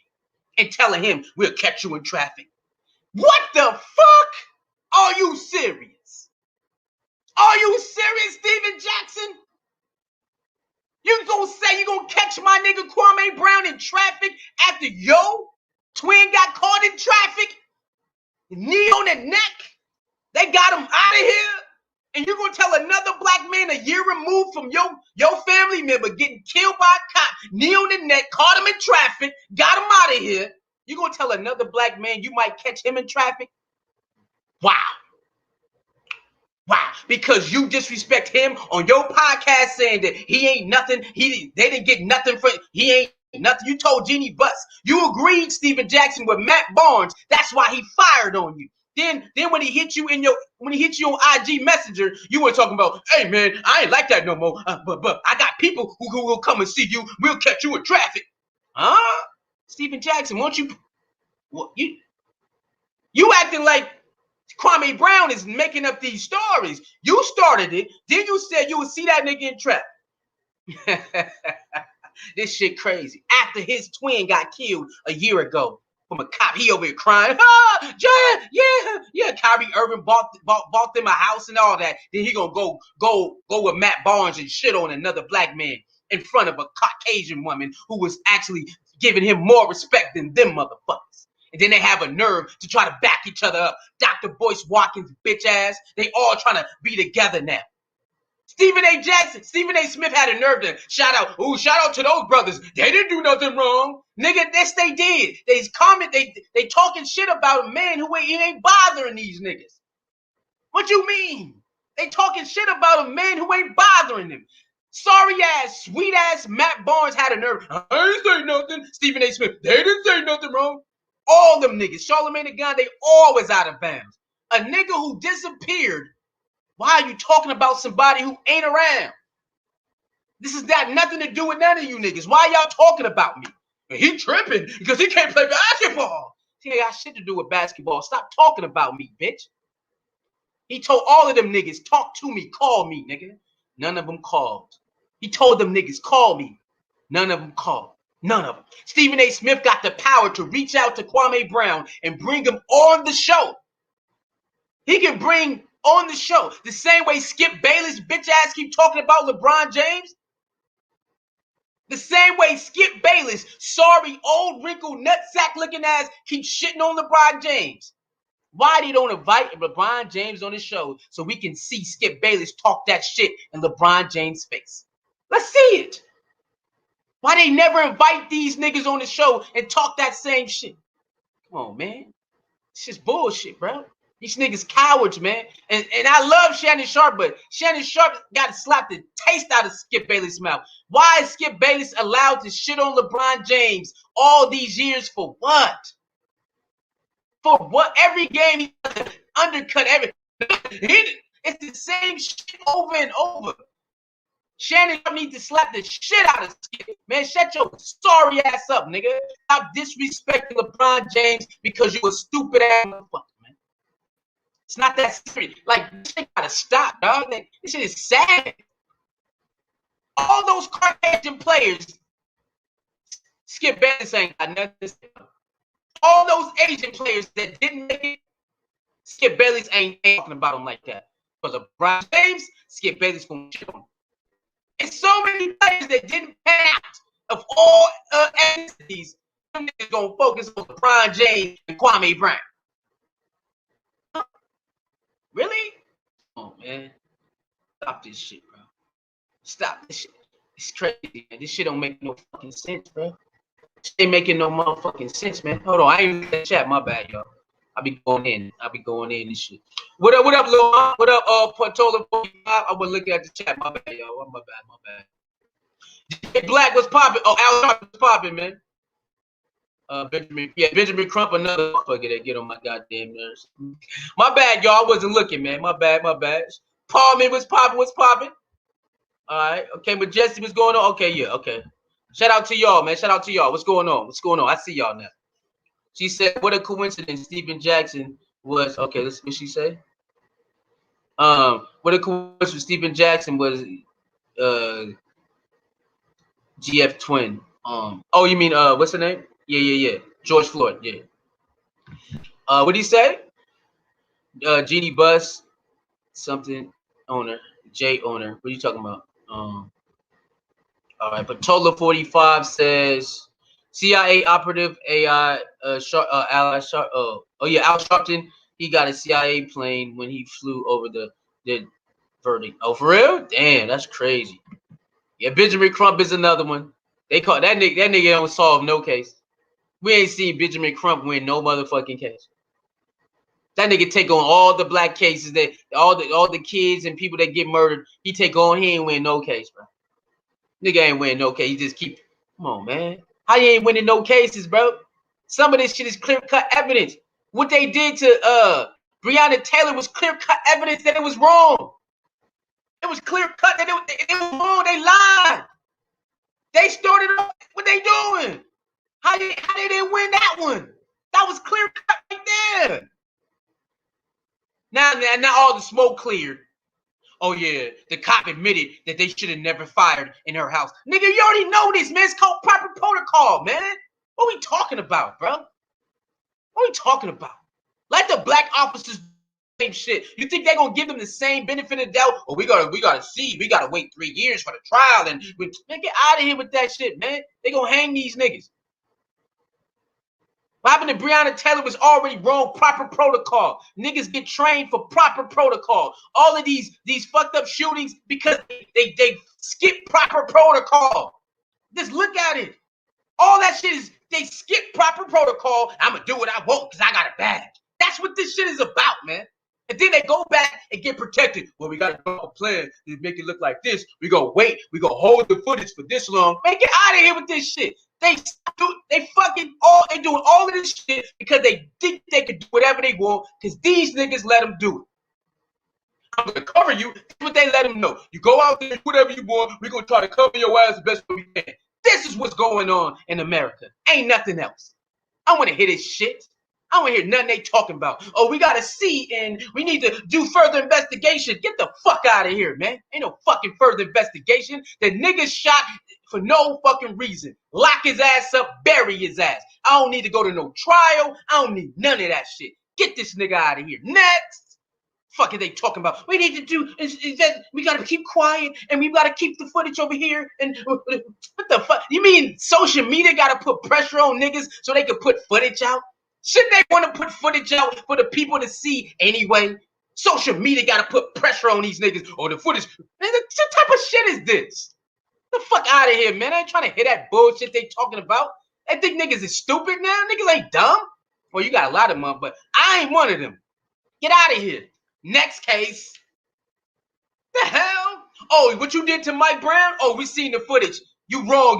and telling him we'll catch you in traffic. What the fuck? Are you serious? Are you serious, Stephen Jackson? You gonna say you gonna catch my nigga Kwame Brown in traffic after your twin got caught in traffic? Knee on the neck. They got him out of here. And you gonna tell another black man a year removed from your family member getting killed by a cop, knee on the neck, caught him in traffic, got him out of here. You gonna tell another black man you might catch him in traffic? Wow. Why? Because you disrespect him on your podcast saying that he ain't nothing. They didn't get nothing for he ain't nothing. You told Jeannie Buss. You agreed, Stephen Jackson, with Matt Barnes. That's why he fired on you. Then when he hit you on IG Messenger, you were talking about, hey man, I ain't like that no more. But I got people who will come and see you. We'll catch you in traffic. Huh? Stephen Jackson, won't you? Well, you acting like Kwame Brown is making up these stories. You started it. Then you said you would see that nigga in traffic. This shit crazy. After his twin got killed a year ago from a cop, he over here crying. Ah, yeah. Kyrie Irving bought them a house and all that. Then he gonna go with Matt Barnes and shit on another black man in front of a Caucasian woman who was actually giving him more respect than them motherfuckers. And then they have a nerve to try to back each other up. Dr. Boyce Watkins, bitch ass. They all trying to be together now. Stephen A. Smith had a nerve to shout out to those brothers. They didn't do nothing wrong. Nigga, yes, they did. They talking shit about a man who ain't bothering these niggas. What you mean? They talking shit about a man who ain't bothering them. Sorry ass, sweet ass Matt Barnes had a nerve. I ain't say nothing. Stephen A. Smith, they didn't say nothing wrong. All them niggas, Charlamagne the God, they always out of bounds. A nigga who disappeared. Why are you talking about somebody who ain't around? This has got nothing to do with none of you niggas. Why y'all talking about me? He tripping because he can't play basketball. He ain't got shit to do with basketball. Stop talking about me, bitch. He told all of them niggas, talk to me, call me, nigga. None of them called. He told them niggas, call me. None of them called. None of them. Stephen A. Smith got the power to reach out to Kwame Brown and bring him on the show. He can bring on the show the same way Skip Bayless bitch ass keep talking about LeBron James. The same way Skip Bayless, sorry old wrinkled nutsack looking ass, keep shitting on LeBron James. Why they don't invite LeBron James on the show so we can see Skip Bayless talk that shit in LeBron James' face? Let's see it. Why they never invite these niggas on the show and talk that same shit? Come on, man. It's just bullshit, bro. These niggas cowards, man. And I love Shannon Sharp, but Shannon Sharp got to slap the taste out of Skip Bayless' mouth. Why is Skip Bayless allowed to shit on LeBron James all these years for what? For what? Every game he undercut everything. It's the same shit over and over. Shannon need to slap the shit out of Skip. Man, shut your sorry ass up, nigga. Stop disrespecting LeBron James because you a stupid ass motherfucker, man. It's not that serious. Like, this shit gotta stop, dog. This shit is sad. All those Caucasian players, Skip Bayless ain't got nothing to say. All those Asian players that didn't make it, Skip Bayless ain't talking about them like that. Because LeBron James, Skip Bayless gonna shit on him. And so many players that didn't pan out of all entities, them niggas gonna focus on LeBron James and Kwame Brown. Really? Oh man, stop this shit, bro. Stop this shit. It's crazy, man. This shit don't make no fucking sense, bro. This ain't making no motherfucking sense, man. Hold on, I ain't in the chat. My bad, y'all. I be going in and shit. What up, Lil? What up, Portola 45? I was looking at the chat. My bad, y'all. My bad. Black was popping. Oh, Al was popping, man. Benjamin Crump, another motherfucker that get on my goddamn nerves. My bad, y'all. I wasn't looking, man. My bad. Paul was popping. All right, okay, but Jesse, what's going on? Okay, yeah, okay. Shout out to y'all, man. Shout out to y'all. What's going on? I see y'all now. She said, "What a coincidence." Stephen Jackson was okay. Let's see what she say. What a coincidence. Stephen Jackson was GF twin. Oh, you mean what's her name? Yeah. George Floyd. Yeah. What did he say? Jeannie Buss, something owner, J owner. What are you talking about? All right, Patola 45 says CIA operative AI Al Sharpton. He got a CIA plane when he flew over the verdict. Oh, for real? Damn, that's crazy. Yeah, Benjamin Crump is another one. They call that nigga. That nigga don't solve no case. We ain't seen Benjamin Crump win no motherfucking case. That nigga take on all the black cases that all the kids and people that get murdered. He take on. He ain't win no case, bro. Nigga ain't winning no case. He just keep. Come on, man. How you ain't winning no cases, bro? Some of this shit is clear-cut evidence. What they did to Breonna Taylor was clear-cut evidence that it was wrong. It was clear-cut that it was wrong. They lied. They started off what they doing. How they didn't win that one? That was clear-cut right there. Now all the smoke cleared. Oh yeah, the cop admitted that they should have never fired in her house. Nigga, you already know this, man. It's called proper protocol, man. What are we talking about, bro? What are we talking about? Let the black officers do the same shit. You think they're gonna give them the same benefit of the doubt? Oh, we gotta see. We gotta wait 3 years for the trial, and man, get out of here with that shit, man. They gonna hang these niggas. What happened to Breonna Taylor was already wrong. Proper protocol. Niggas get trained for proper protocol. All of these fucked up shootings because they skip proper protocol. Just look at it. All that shit is they skip proper protocol. I'm gonna do what I want because I got a badge. That's what this shit is about, man. And then they go back and get protected. Well, we gotta draw a plan to make it look like this. We gonna wait. We gonna hold the footage for this long. Man, get out of here with this shit. They doing all of this shit because they think they can do whatever they want because these niggas let them do it. I'm gonna cover you. That's what they let them know. You go out there, do whatever you want. We're gonna try to cover your ass the best way we can. This is what's going on in America. Ain't nothing else. I want to hear this shit. I don't want to hear nothing they talking about. Oh, we gotta see and we need to do further investigation. Get the fuck out of here, man. Ain't no fucking further investigation. The nigga shot for no fucking reason. Lock his ass up, bury his ass. I don't need to go to no trial. I don't need none of that shit. Get this nigga out of here. Next. Fuck are they talking about? We need to do is that we gotta keep quiet and we gotta keep the footage over here. And what the fuck? You mean social media gotta put pressure on niggas so they can put footage out? Shouldn't they want to put footage out for the people to see anyway? Social media gotta put pressure on these niggas or the footage. Man, what type of shit is this? Get the fuck out of here, man. I ain't trying to hear that bullshit they talking about. They think niggas is stupid now. Niggas ain't dumb. Well, you got a lot of them, but I ain't one of them. Get out of here. Next case. The hell? Oh, what you did to Mike Brown? Oh, we seen the footage. You wrong.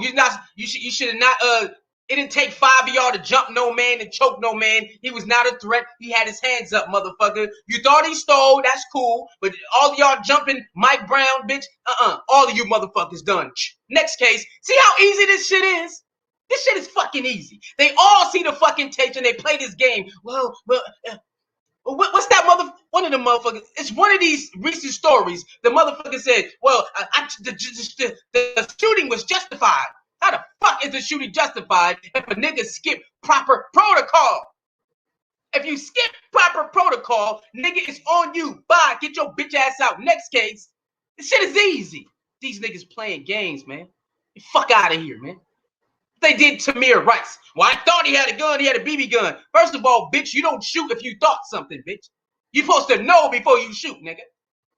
You should have not it didn't take 5 of y'all to jump no man and choke no man. He was not a threat. He had his hands up, motherfucker. You thought he stole, that's cool. But all of y'all jumping Mike Brown, bitch. All of you motherfuckers done. Next case. See how easy this shit is? This shit is fucking easy. They all see the fucking tapes and they play this game. Well, what's that one of the motherfuckers? It's one of these recent stories. The motherfucker said, well, the shooting was justified. How the fuck is the shooting justified if a nigga skip proper protocol? If you skip proper protocol, nigga, it's on you. Bye, get your bitch ass out. Next case. This shit is easy. These niggas playing games, man. Get fuck out of here, man. They did Tamir Rice. Well, I thought he had a gun. He had a BB gun. First of all, bitch, you don't shoot if you thought something, bitch. You supposed to know before you shoot, nigga.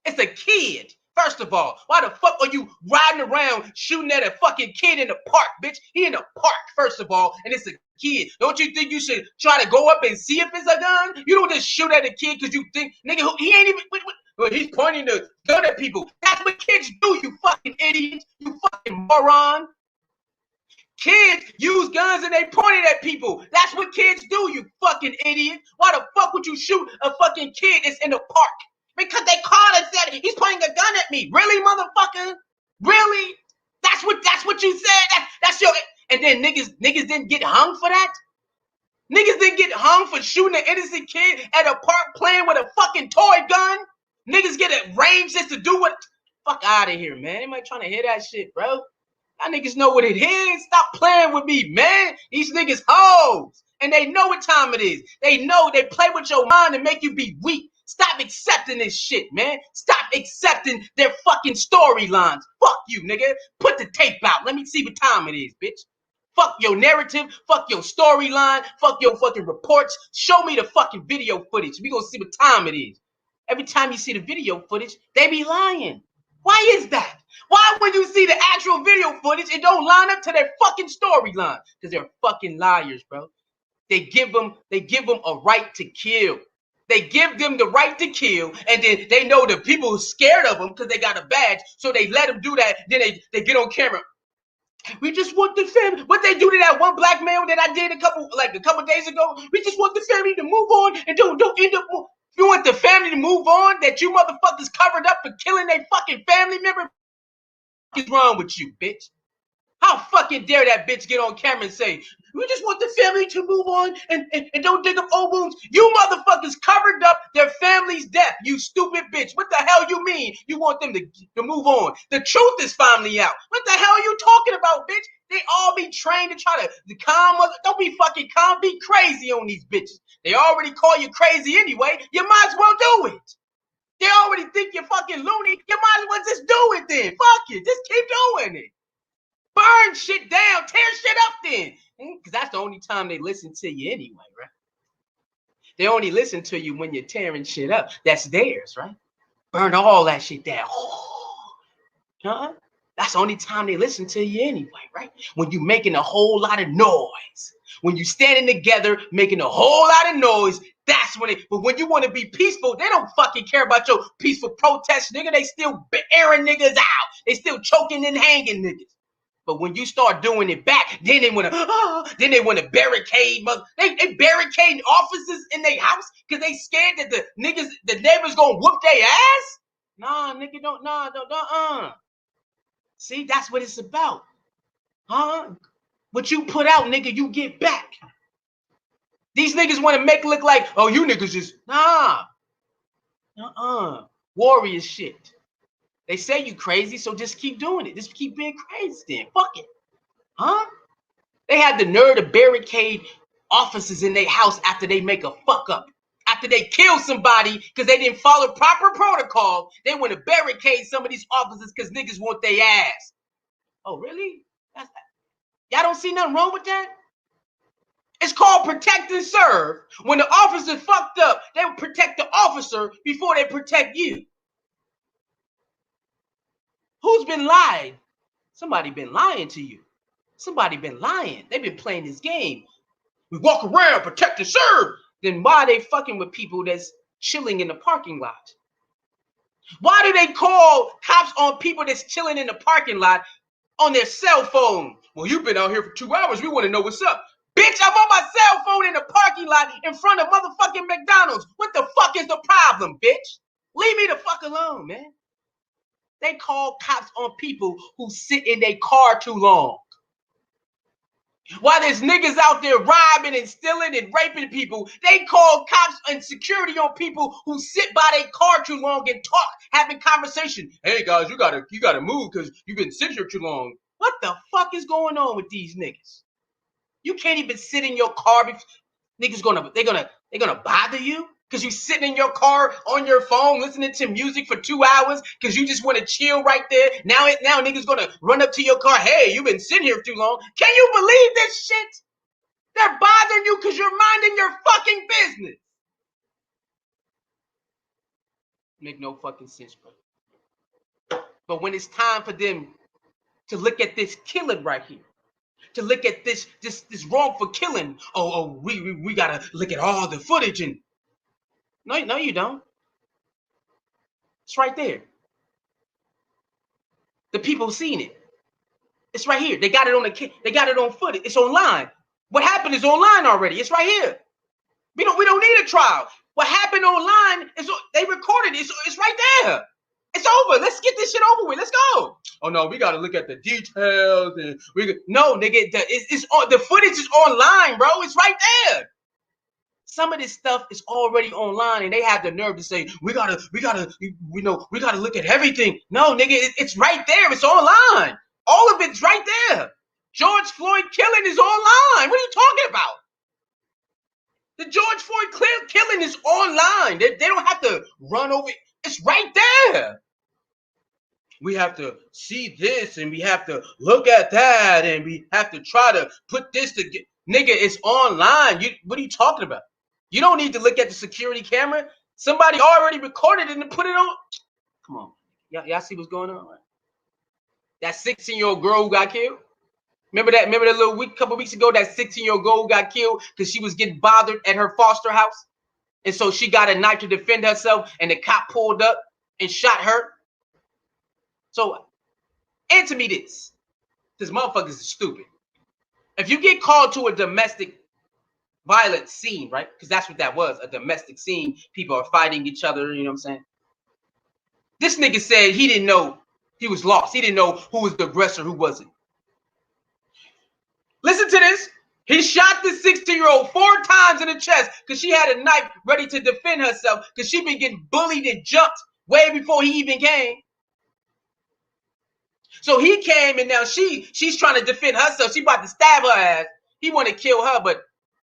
It's a kid. First of all, why the fuck are you riding around shooting at a fucking kid in the park, bitch? He in the park, first of all, and it's a kid. Don't you think you should try to go up and see if it's a gun? You don't just shoot at a kid because you think, nigga, he ain't even, well, he's pointing the gun at people. That's what kids do, you fucking idiot. You fucking moron. Kids use guns and they point it at people. That's what kids do, you fucking idiot. Why the fuck would you shoot a fucking kid that's in the park? Because they called and said he's pointing a gun at me. Really, motherfucker? Really? That's what you said? That's your. And then niggas didn't get hung for that? Niggas didn't get hung for shooting an innocent kid at a park playing with a fucking toy gun? Niggas get a range just to do what? Fuck out of here, man. Anybody trying to hear that shit, bro? Y'all niggas know what it is. Stop playing with me, man. These niggas hoes. And they know what time it is. They know they play with your mind and make you be weak. Stop accepting this shit, man. Stop accepting their fucking storylines. Fuck you, nigga. Put the tape out. Let me see what time it is, bitch. Fuck your narrative. Fuck your storyline. Fuck your fucking reports. Show me the fucking video footage. We gonna see what time it is. Every time you see the video footage, they be lying. Why is that? Why when you see the actual video footage, it don't line up to their fucking storyline? Because they're fucking liars, bro. They give them a right to kill. They give them the right to kill, and then they know the people who are scared of them because they got a badge, so they let them do that. Then they get on camera. We just want the family. What they do to that one black man that I did a couple days ago? We just want the family to move on and don't end up. You want the family to move on that you motherfuckers covered up for killing their fucking family member? What is wrong with you, bitch? How fucking dare that bitch get on camera and say, we just want the family to move on and don't dig up old wounds. You motherfuckers covered up their family's death, you stupid bitch. What the hell you mean you want them to move on? The truth is finally out. What the hell are you talking about, bitch? They all be trained to try to calm us. Don't be fucking calm. Be crazy on these bitches. They already call you crazy anyway. You might as well do it. They already think you're fucking loony. You might as well just do it then. Fuck it. Just keep doing it. Burn shit down. Tear shit up then. Because that's the only time they listen to you anyway, right? They only listen to you when you're tearing shit up. That's theirs, right? Burn all that shit down. That's the only time they listen to you anyway, right? When you're making a whole lot of noise. When you're standing together making a whole lot of noise, that's when but when you want to be peaceful, they don't fucking care about your peaceful protest, nigga. They still airing niggas out. They still choking and hanging niggas. But when you start doing it back, then they want to barricade. They barricading offices in their house because they scared that the neighbors gonna whoop their ass. Nah, nigga, don't. See, that's what it's about, huh? What you put out, nigga, you get back. These niggas want to make it look like, oh, you niggas just warrior shit. They say you crazy, so just keep doing it. Just keep being crazy then. Fuck it. Huh? They had the nerve to barricade officers in their house after they make a fuck up. After they kill somebody because they didn't follow proper protocol, they want to barricade some of these officers because niggas want their ass. Oh, really? Y'all don't see nothing wrong with that? It's called protect and serve. When the officer fucked up, they would protect the officer before they protect you. Who's been lying? Somebody been lying to you. Somebody been lying. They've been playing this game. We walk around, protect and serve. Then why are they fucking with people that's chilling in the parking lot? Why do they call cops on people that's chilling in the parking lot on their cell phone? Well, you've been out here for 2 hours. We want to know what's up. Bitch, I'm on my cell phone in the parking lot in front of motherfucking McDonald's. What the fuck is the problem, bitch? Leave me the fuck alone, man. They call cops on people who sit in their car too long. While there's niggas out there robbing and stealing and raping people, they call cops and security on people who sit by their car too long and talk, having conversation. Hey guys, you gotta move because you've been sitting here too long. What the fuck is going on with these niggas? You can't even sit in your car. Niggas they're gonna bother you because you sitting in your car on your phone listening to music for 2 hours because you just want to chill right there. Now niggas gonna run up to your car. Hey, you've been sitting here too long. Can you believe this shit? They're bothering you because you're minding your fucking business. Make no fucking sense, bro. But when it's time for them to look at this killing right here, to look at this wrongful killing, we gotta look at all the footage and no, you don't. It's right there. The people seen it. It's right here. They got it on footage. It's online. What happened is online already. It's right here. We don't need a trial. What happened online is they recorded it. It's right there. It's over. Let's get this shit over with. Let's go. Oh no, we gotta look at the details and no, nigga. The footage is online, bro. It's right there. Some of this stuff is already online, and they have the nerve to say we gotta look at everything. No, nigga, it's right there. It's online. All of it's right there. George Floyd killing is online. What are you talking about? The George Floyd killing is online. They don't have to run over it. It's right there. We have to see this, and we have to look at that, and we have to try to put this together. Nigga, it's online. What are you talking about? You don't need to look at the security camera. Somebody already recorded it and put it on. Come on. Y'all see what's going on? Right? That 16-year-old girl who got killed? Remember that couple weeks ago, that 16-year-old girl who got killed because she was getting bothered at her foster house? And so she got a knife to defend herself, and the cop pulled up and shot her. So answer me this. This motherfuckers is stupid. If you get called to a domestic violent scene, right? Because that's what that was, a domestic scene. People are fighting each other, you know what I'm saying? This nigga said he didn't know he was lost. He didn't know who was the aggressor, who wasn't. Listen to this. He shot this 16-year-old 4 times in the chest because she had a knife ready to defend herself because she been getting bullied and jumped way before he even came. So he came and now she's trying to defend herself. She about to stab her ass. He want to kill her, but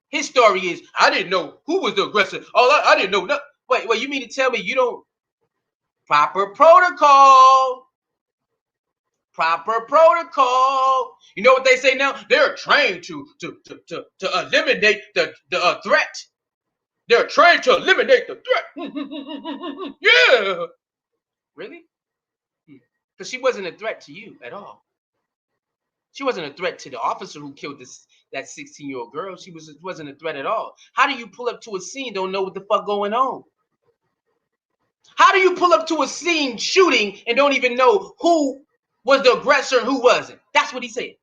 his story is, I didn't know who was the aggressor. I didn't know. Wait, you mean to tell me you don't? Proper protocol. Proper protocol. You know what they say now? They're trained to eliminate the threat. They're trained to eliminate the threat. Yeah. Really? Because she wasn't a threat to you at all. She wasn't a threat to the officer who killed that 16-year-old girl. She wasn't a threat at all. How do you pull up to a scene, don't know what the fuck going on? How do you pull up to a scene shooting and don't even know who was the aggressor and who wasn't? That's what he said.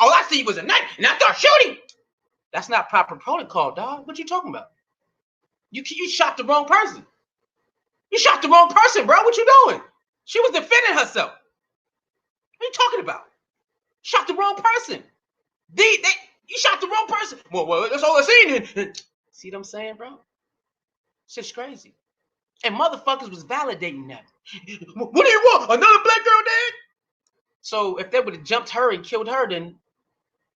All I see was a knife and I start shooting. That's not proper protocol, dog. What you talking about? You shot the wrong person. You shot the wrong person, bro. What you doing? She was defending herself. What are you talking about? Shot the wrong person. You shot the wrong person. Well, that's all I seen. See what I'm saying, bro? Shit's crazy. And motherfuckers was validating that. What do you want? Another black girl dead? So if they would have jumped her and killed her, then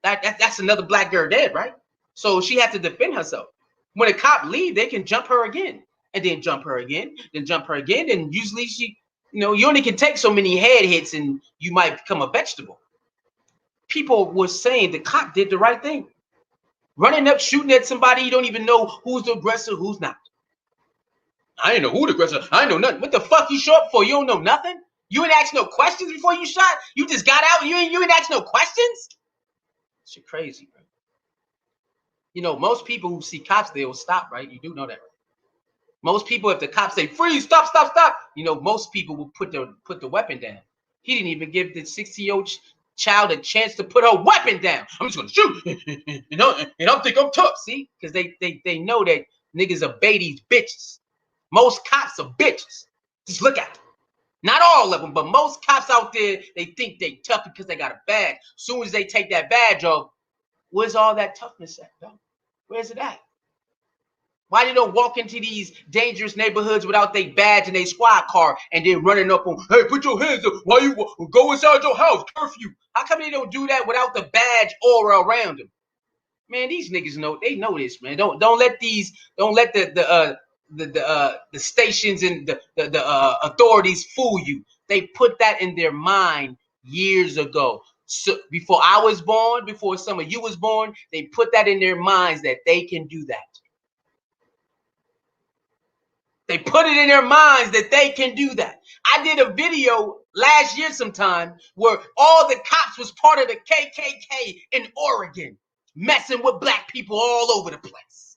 that's another black girl dead, right? So she had to defend herself. When a cop leave, they can jump her again. And then jump her again. Then jump her again. And usually you only can take so many head hits and you might become a vegetable. People were saying the cop did the right thing. Running up, shooting at somebody, you don't even know who's the aggressor, who's not. I didn't know who the aggressor. I didn't know nothing. What the fuck you show up for? You don't know nothing? You ain't asked no questions before you shot? You just got out and you ain't asked no questions? Shit crazy, bro. You know, most people who see cops, they will stop, right? You do know that, right? Most people, if the cops say, freeze, stop, you know, most people will put the weapon down. He didn't even give the 60-year-old child a chance to put her weapon down. I'm just gonna shoot, and I think I'm tough. See, because they know that niggas obey these bitches. Most cops are bitches. Just look at them. Not all of them, but most cops out there, they think they tough because they got a badge. As soon as they take that badge off, where's all that toughness at, though? Where's it at? Why they don't walk into these dangerous neighborhoods without their badge and their squad car and then running up on, hey, put your hands up. Why you go inside your house? Curfew. How come they don't do that without the badge aura around them? Man, these niggas know this, man. Don't let the stations and the authorities fool you. They put that in their mind years ago. So before I was born, before some of you was born, they put that in their minds that they can do that. They put it in their minds that they can do that. I did a video last year sometime where all the cops was part of the KKK in Oregon, messing with black people all over the place.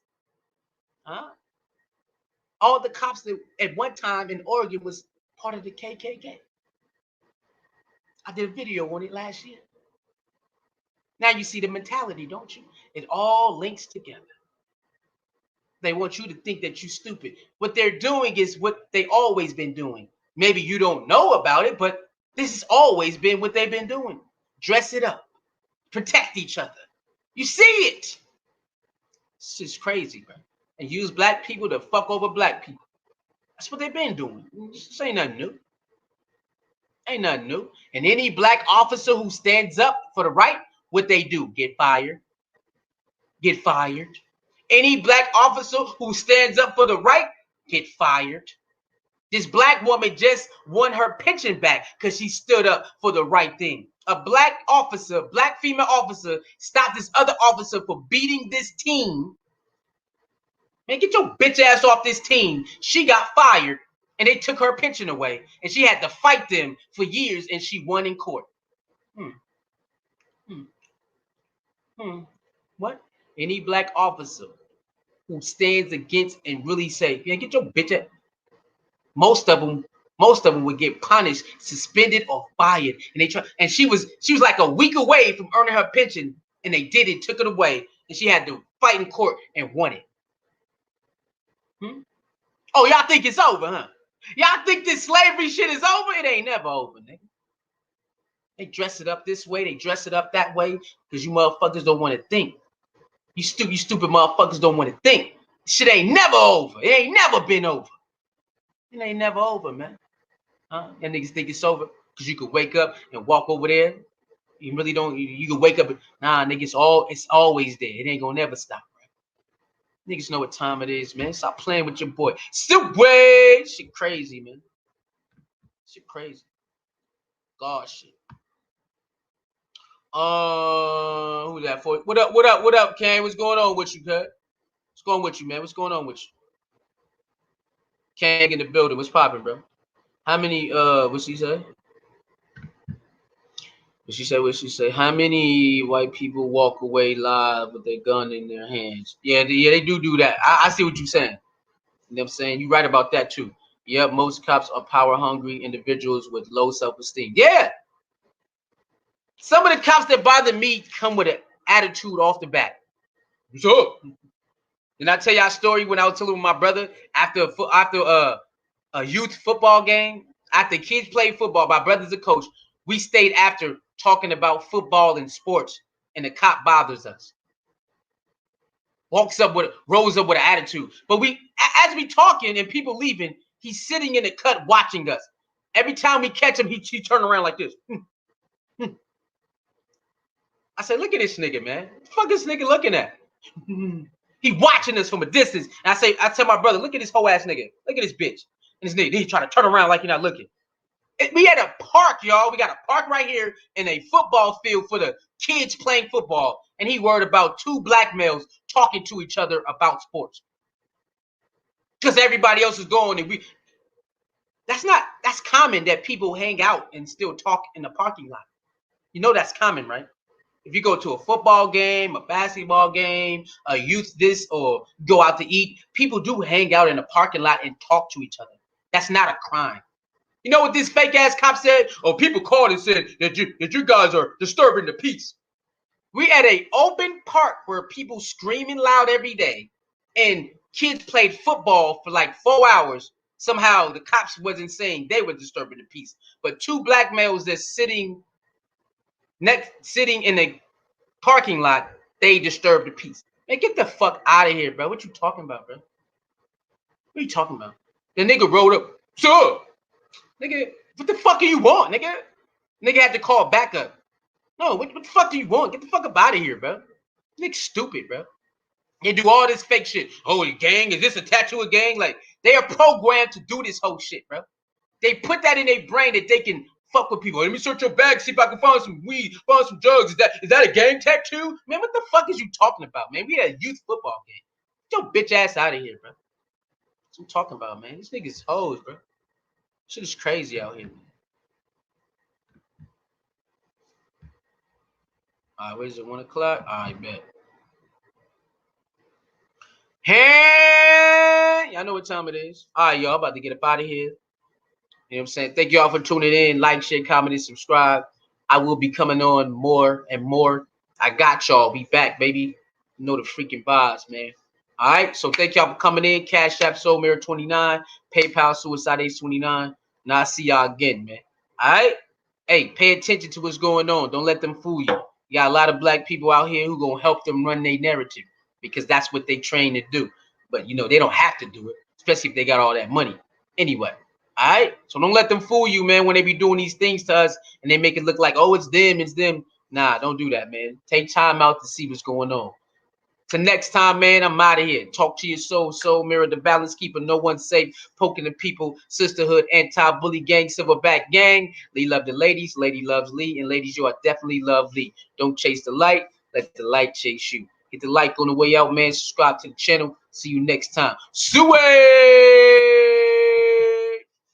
Huh? All the cops that at one time in Oregon was part of the KKK. I did a video on it last year. Now you see the mentality, don't you? It all links together. They want you to think that you're stupid. What they're doing is what they always been doing. Maybe you don't know about it, but this has always been what they've been doing. Dress it up. Protect each other. You see it. It's just crazy, bro. And use black people to fuck over black people. That's what they've been doing. This ain't nothing new. Ain't nothing new. And any black officer who stands up for the right, what they do? Get fired. Get fired. Any black officer who stands up for the right, get fired. This black woman just won her pension back because she stood up for the right thing. A black officer, black female officer, stopped this other officer for beating this teen. Man, get your bitch ass off this team. She got fired and they took her pension away. And she had to fight them for years and she won in court. What? Any black officer who stands against and really say, yeah, get your bitch ass. Most of them would get punished, suspended, or fired. And they try, and she was like a week away from earning her pension, and they did it, took it away, and she had to fight in court and won it. Oh, y'all think it's over, huh? Y'all think this slavery shit is over? It ain't never over, nigga. They dress it up this way, they dress it up that way, because you motherfuckers don't want to think. You stupid motherfuckers don't want to think. Shit ain't never over. It ain't never been over. It ain't never over, man. And niggas think it's over because you could wake up and walk over there. You really don't. You can wake up. Nah, nigga, it's always there. It ain't gonna never stop, bro. Niggas know what time it is, man. Stop playing with your boy. Stupid shit, crazy, man. Shit, crazy. God, shit. Who's that for? What up? What up? What up, Kane? What's going on with you, cut? What's going on with you, man? What's going on with you? Kang in the building. What's popping, bro? How many, what she say? What she say? How many white people walk away live with their gun in their hands? Yeah, they do that. I see what you're saying. You know what I'm saying? You're right about that, too. Yep, most cops are power-hungry individuals with low self-esteem. Yeah! Some of the cops that bother me come with an attitude off the bat. What's up? Did I tell y'all a story when I was telling my brother after a youth football game? After kids played football, my brother's a coach. We stayed after talking about football and sports, and the cop bothers us. Rose up with an attitude. But as we talking and people leaving, he's sitting in the cut watching us. Every time we catch him, he turn around like this. I said, look at this nigga, man. What the fuck is this nigga looking at? He watching us from a distance. And I tell my brother, look at this whole ass nigga. Look at this bitch. And this nigga, he trying to turn around like you're not looking. We had a park, y'all. We got a park right here in a football field for the kids playing football. And he worried about two black males talking to each other about sports. Because everybody else is going and that's common that people hang out and still talk in the parking lot. You know that's common, right? If you go to a football game, a basketball game, a youth this, or go out to eat, people do hang out in the parking lot and talk to each other. That's not a crime. You know what this fake ass cop said? Oh, people called and said that you guys are disturbing the peace. We at an open park where people screaming loud every day, and kids played football for like 4 hours. Somehow the cops wasn't saying they were disturbing the peace, but two black males that's sitting in a parking lot, they disturbed the peace. Man, get the fuck out of here, bro. What you talking about, bro? What are you talking about? The nigga rolled up. Sir, nigga, what the fuck do you want, nigga? Nigga had to call backup. No, what the fuck do you want? Get the fuck up out of here, bro. Nigga stupid, bro. They do all this fake shit. Oh, gang, is this attached to a gang? Like, they are programmed to do this whole shit, bro. They put that in their brain that they can fuck with people. Let me search your bag, see if I can find some weed, find some drugs. Is that a gang tattoo? Man, what the fuck is you talking about, man? We had a youth football game. Get your bitch ass out of here, bro. I'm talking about, man. These niggas hoes, bro. Shit is crazy out here. All right, where's it? 1 o'clock? All right, bet. Hey, y'all know what time it is. All right, y'all about to get up out of here. You know what I'm saying? Thank y'all for tuning in. Like, share, comment, and subscribe. I will be coming on more and more. I got y'all. Be back, baby. You know the freaking vibes, man. All right. So thank y'all for coming in. Cash App Soul Mirror 29. PayPal Suicide Ace 29. Now I see y'all again, man. All right. Hey, pay attention to what's going on. Don't let them fool you. You got a lot of black people out here who gonna help them run their narrative because that's what they train to do. But you know they don't have to do it, especially if they got all that money. Anyway. All right. So don't let them fool you, man, when they be doing these things to us and they make it look like, oh, it's them, it's them. Nah, don't do that, man. Take time out to see what's going on. Till next time, man, I'm out of here. Talk to your soul, soul mirror, the balance keeper, no one safe, poking the people, sisterhood, anti-bully gang, silverback gang. Lee love the ladies, lady loves Lee, and ladies, you are definitely lovely. Don't chase the light, let the light chase you. Hit the like on the way out, man. Subscribe to the channel. See you next time. Suey!